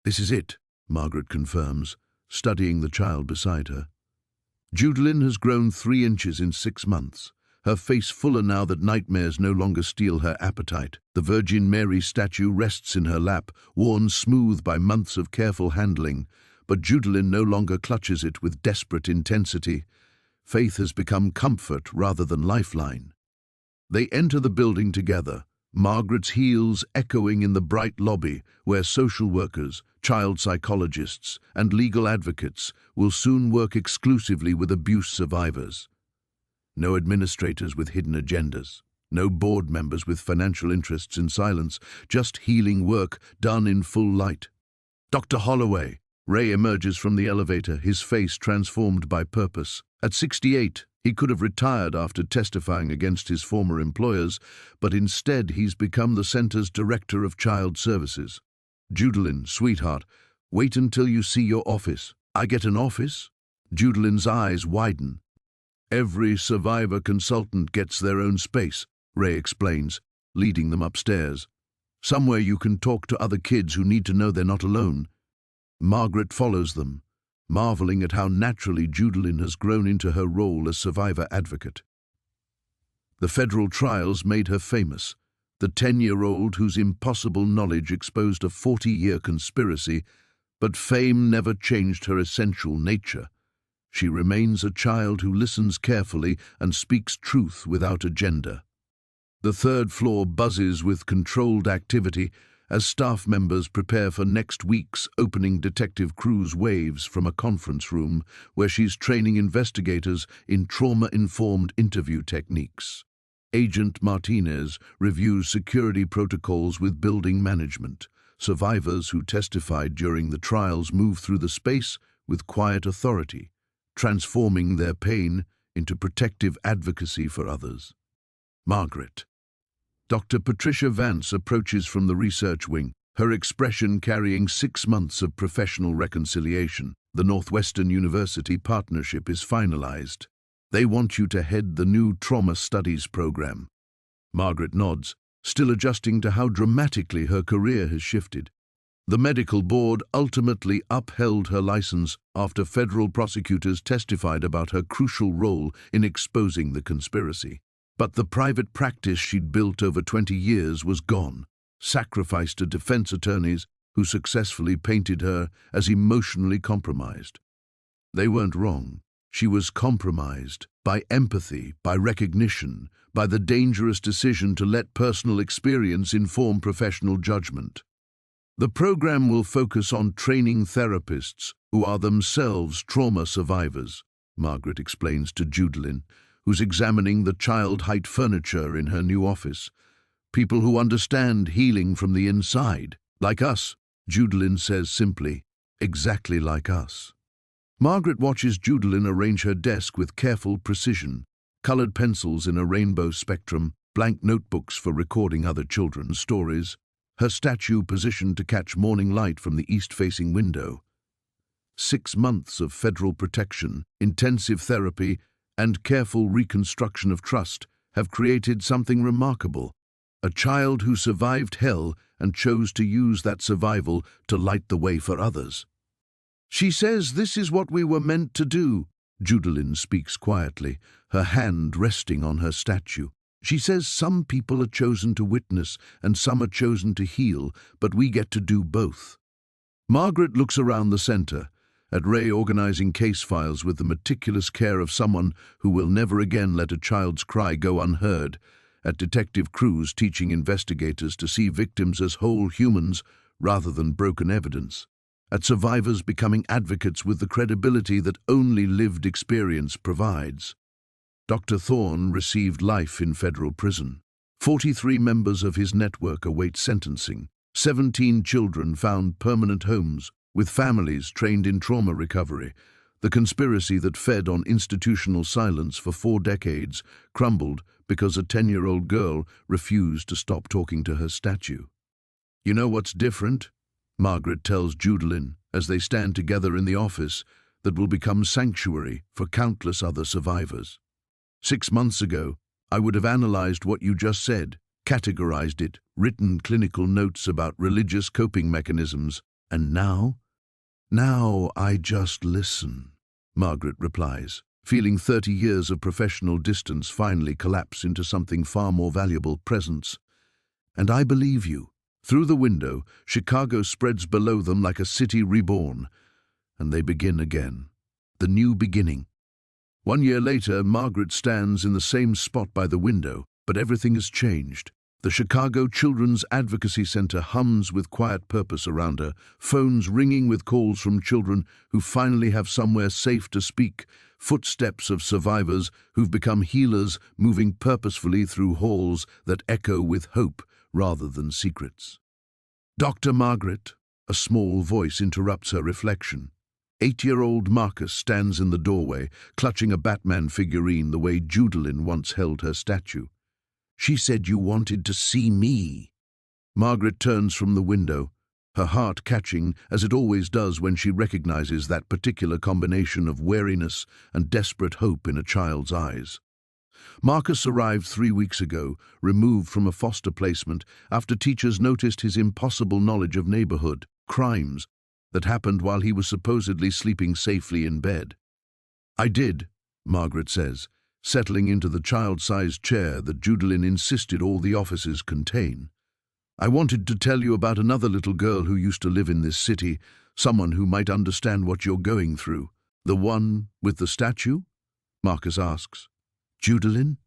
"This is it," Margaret confirms, studying the child beside her. Judelin has grown 3 inches in 6 months, her face fuller now that nightmares no longer steal her appetite. The Virgin Mary statue rests in her lap, worn smooth by months of careful handling, but Judelin no longer clutches it with desperate intensity. Faith has become comfort rather than lifeline. They enter the building together, Margaret's heels echoing in the bright lobby where social workers, child psychologists, and legal advocates will soon work exclusively with abuse survivors. No administrators with hidden agendas, no board members with financial interests in silence, just healing work done in full light. "Dr. Holloway." Ray emerges from the elevator, his face transformed by purpose. At 68, he could have retired after testifying against his former employers, but instead he's become the center's director of child services. "Judelin, sweetheart, wait until you see your office." "I get an office?" Judelin's eyes widen. "Every survivor consultant gets their own space," Ray explains, leading them upstairs. "Somewhere you can talk to other kids who need to know they're not alone." Margaret follows them, marveling at how naturally Judelin has grown into her role as survivor advocate. The federal trials made her famous, the 10-year-old whose impossible knowledge exposed a 40-year conspiracy, but fame never changed her essential nature. She remains a child who listens carefully and speaks truth without agenda. The 3rd floor buzzes with controlled activity as staff members prepare for next week's opening. Detective Cruz waves from a conference room where she's training investigators in trauma-informed interview techniques. Agent Martinez reviews security protocols with building management. Survivors who testified during the trials move through the space with quiet authority, transforming their pain into protective advocacy for others. Margaret. Dr. Patricia Vance approaches from the research wing, her expression carrying 6 months of professional reconciliation. The Northwestern University partnership is finalized. They want you to head the new trauma studies program. Margaret nods, still adjusting to how dramatically her career has shifted. The medical board ultimately upheld her license after federal prosecutors testified about her crucial role in exposing the conspiracy. But the private practice she'd built over 20 years was gone, sacrificed to defense attorneys who successfully painted her as emotionally compromised. They weren't wrong. She was compromised by empathy, by recognition, by the dangerous decision to let personal experience inform professional judgment. The program will focus on training therapists who are themselves trauma survivors, Margaret explains to Judelin, who's examining the child-height furniture in her new office. People who understand healing from the inside. Like us, Judelin says simply, exactly like us. Margaret watches Judelin arrange her desk with careful precision, colored pencils in a rainbow spectrum, blank notebooks for recording other children's stories, her statue positioned to catch morning light from the east-facing window. 6 months of federal protection, intensive therapy, and careful reconstruction of trust have created something remarkable. A child who survived hell and chose to use that survival to light the way for others. She says this is what we were meant to do. Judelin speaks quietly, her hand resting on her statue. She says some people are chosen to witness and some are chosen to heal, but we get to do both. Margaret looks around the center, at Ray organizing case files with the meticulous care of someone who will never again let a child's cry go unheard, at Detective Cruz teaching investigators to see victims as whole humans rather than broken evidence, at survivors becoming advocates with the credibility that only lived experience provides. Dr. Thorne received life in federal prison. 43 members of his network await sentencing. 17 children found permanent homes, with families trained in trauma recovery. The conspiracy that fed on institutional silence for 4 decades crumbled because a 10-year-old girl refused to stop talking to her statue. "You know what's different?" Margaret tells Judalyn as they stand together in the office that will become sanctuary for countless other survivors. 6 months ago, I would have analyzed what you just said, categorized it, written clinical notes about religious coping mechanisms, and now? Now I just listen, Margaret replies, feeling 30 years of professional distance finally collapse into something far more valuable, presence. And I believe you. Through the window, Chicago spreads below them like a city reborn, and they begin again. The new beginning. 1 year later, Margaret stands in the same spot by the window, but everything has changed. The Chicago Children's Advocacy Center hums with quiet purpose around her, phones ringing with calls from children who finally have somewhere safe to speak, footsteps of survivors who've become healers moving purposefully through halls that echo with hope rather than secrets. "Dr. Margaret," a small voice interrupts her reflection. 8-year-old Marcus stands in the doorway, clutching a Batman figurine the way Judalyn once held her statue. "She said you wanted to see me." Margaret turns from the window, her heart catching as it always does when she recognizes that particular combination of wariness and desperate hope in a child's eyes. Marcus arrived 3 weeks ago, removed from a foster placement after teachers noticed his impossible knowledge of neighborhood crimes that happened while he was supposedly sleeping safely in bed. "I did," Margaret says, settling into the child-sized chair that Judalyn insisted all the offices contain. "I wanted to tell you about another little girl who used to live in this city, someone who might understand what you're going through." "The one with the statue?" Marcus asks. "Judalyn?"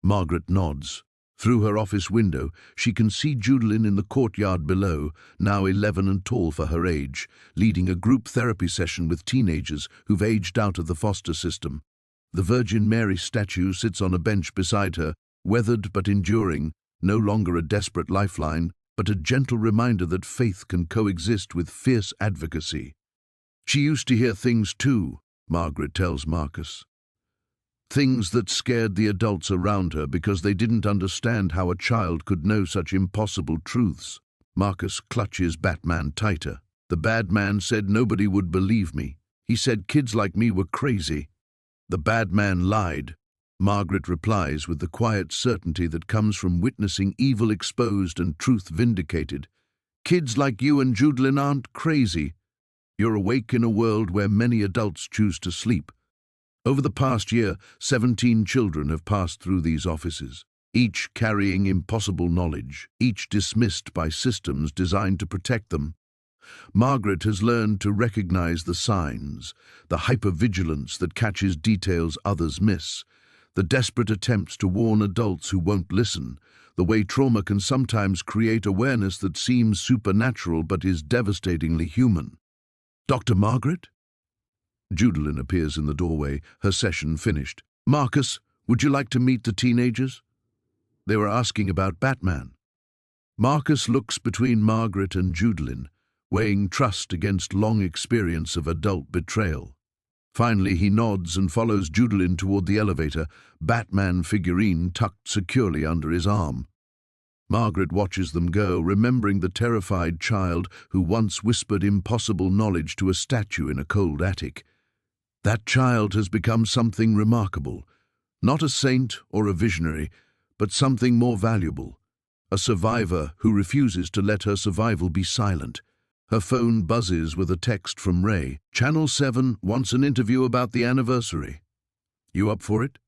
Margaret nods. Through her office window, she can see Judalyn in the courtyard below, now 11 and tall for her age, leading a group therapy session with teenagers who've aged out of the foster system. The Virgin Mary statue sits on a bench beside her, weathered but enduring, no longer a desperate lifeline, but a gentle reminder that faith can coexist with fierce advocacy. "She used to hear things too," Margaret tells Marcus. Things that scared the adults around her because they didn't understand how a child could know such impossible truths. Marcus clutches Batman tighter. "The bad man said nobody would believe me. He said kids like me were crazy." "The bad man lied," Margaret replies with the quiet certainty that comes from witnessing evil exposed and truth vindicated. "Kids like you and Judalyn aren't crazy. You're awake in a world where many adults choose to sleep." Over the past year, 17 children have passed through these offices, each carrying impossible knowledge, each dismissed by systems designed to protect them. Margaret has learned to recognize the signs, the hypervigilance that catches details others miss, the desperate attempts to warn adults who won't listen, the way trauma can sometimes create awareness that seems supernatural but is devastatingly human. "Dr. Margaret?" Judalyn appears in the doorway, her session finished. "Marcus, would you like to meet the teenagers?" They were asking about Batman. Marcus looks between Margaret and Judalyn, weighing trust against long experience of adult betrayal. Finally, he nods and follows Judalyn toward the elevator, Batman figurine tucked securely under his arm. Margaret watches them go, remembering the terrified child who once whispered impossible knowledge to a statue in a cold attic. That child has become something remarkable, not a saint or a visionary, but something more valuable, a survivor who refuses to let her survival be silent. Her phone buzzes with a text from Ray. "Channel 7 wants an interview about the anniversary. You up for it?"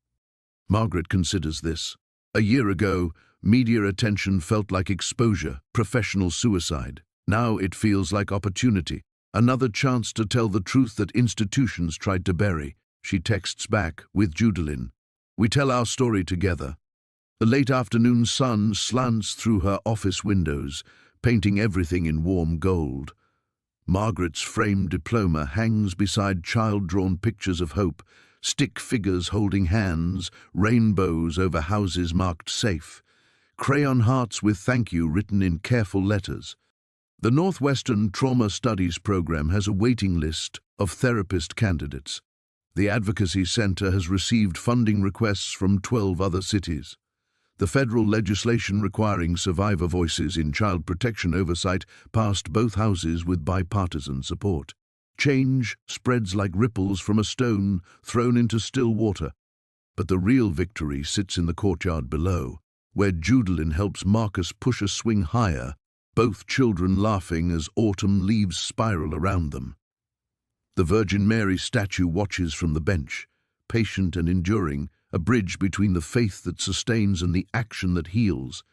Margaret considers this. A year ago, media attention felt like exposure, professional suicide. Now it feels like opportunity. Another chance to tell the truth that institutions tried to bury. She texts back with Judalyn. We tell our story together. The late afternoon sun slants through her office windows, painting everything in warm gold. Margaret's framed diploma hangs beside child-drawn pictures of hope, stick figures holding hands, rainbows over houses marked safe, crayon hearts with thank you written in careful letters. The Northwestern Trauma Studies program has a waiting list of therapist candidates. The Advocacy Center has received funding requests from 12 other cities. The federal legislation requiring survivor voices in child protection oversight passed both houses with bipartisan support. Change spreads like ripples from a stone thrown into still water. But the real victory sits in the courtyard below, where Judalyn helps Marcus push a swing higher, both children laughing as autumn leaves spiral around them. The Virgin Mary statue watches from the bench, patient and enduring, a bridge between the faith that sustains and the action that heals.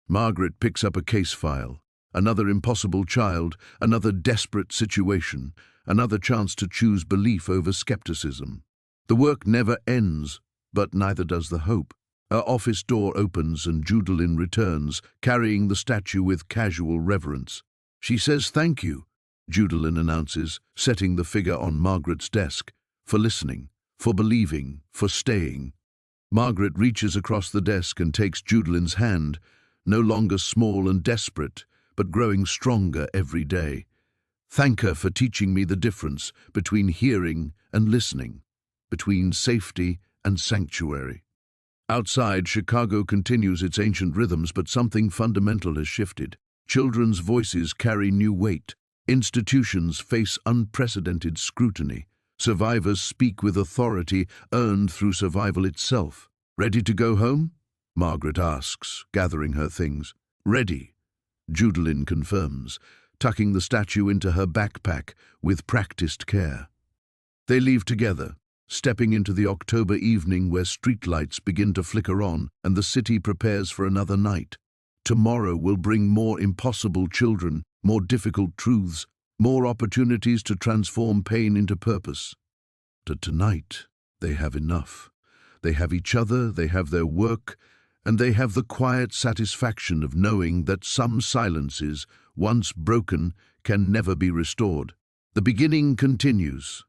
Margaret picks up a case file. Another impossible child, another desperate situation, another chance to choose belief over skepticism. The work never ends, but neither does the hope. Her office door opens and Judalyn returns, carrying the statue with casual reverence. She says thank you, Judalyn announces, setting the figure on Margaret's desk, for listening, for believing, for staying. Margaret reaches across the desk and takes Judalyn's hand, no longer small and desperate, but growing stronger every day. Thank her for teaching me the difference between hearing and listening, between safety and sanctuary. Outside, Chicago continues its ancient rhythms, but something fundamental has shifted. Children's voices carry new weight. Institutions face unprecedented scrutiny. Survivors speak with authority earned through survival itself. Ready to go home? Margaret asks, gathering her things. Ready, Judalyn confirms, tucking the statue into her backpack with practiced care. They leave together, stepping into the October evening where streetlights begin to flicker on and the city prepares for another night. Tomorrow will bring more impossible children, more difficult truths, more opportunities to transform pain into purpose. Tonight, they have enough. They have each other, they have their work, and they have the quiet satisfaction of knowing that some silences, once broken, can never be restored. The beginning continues.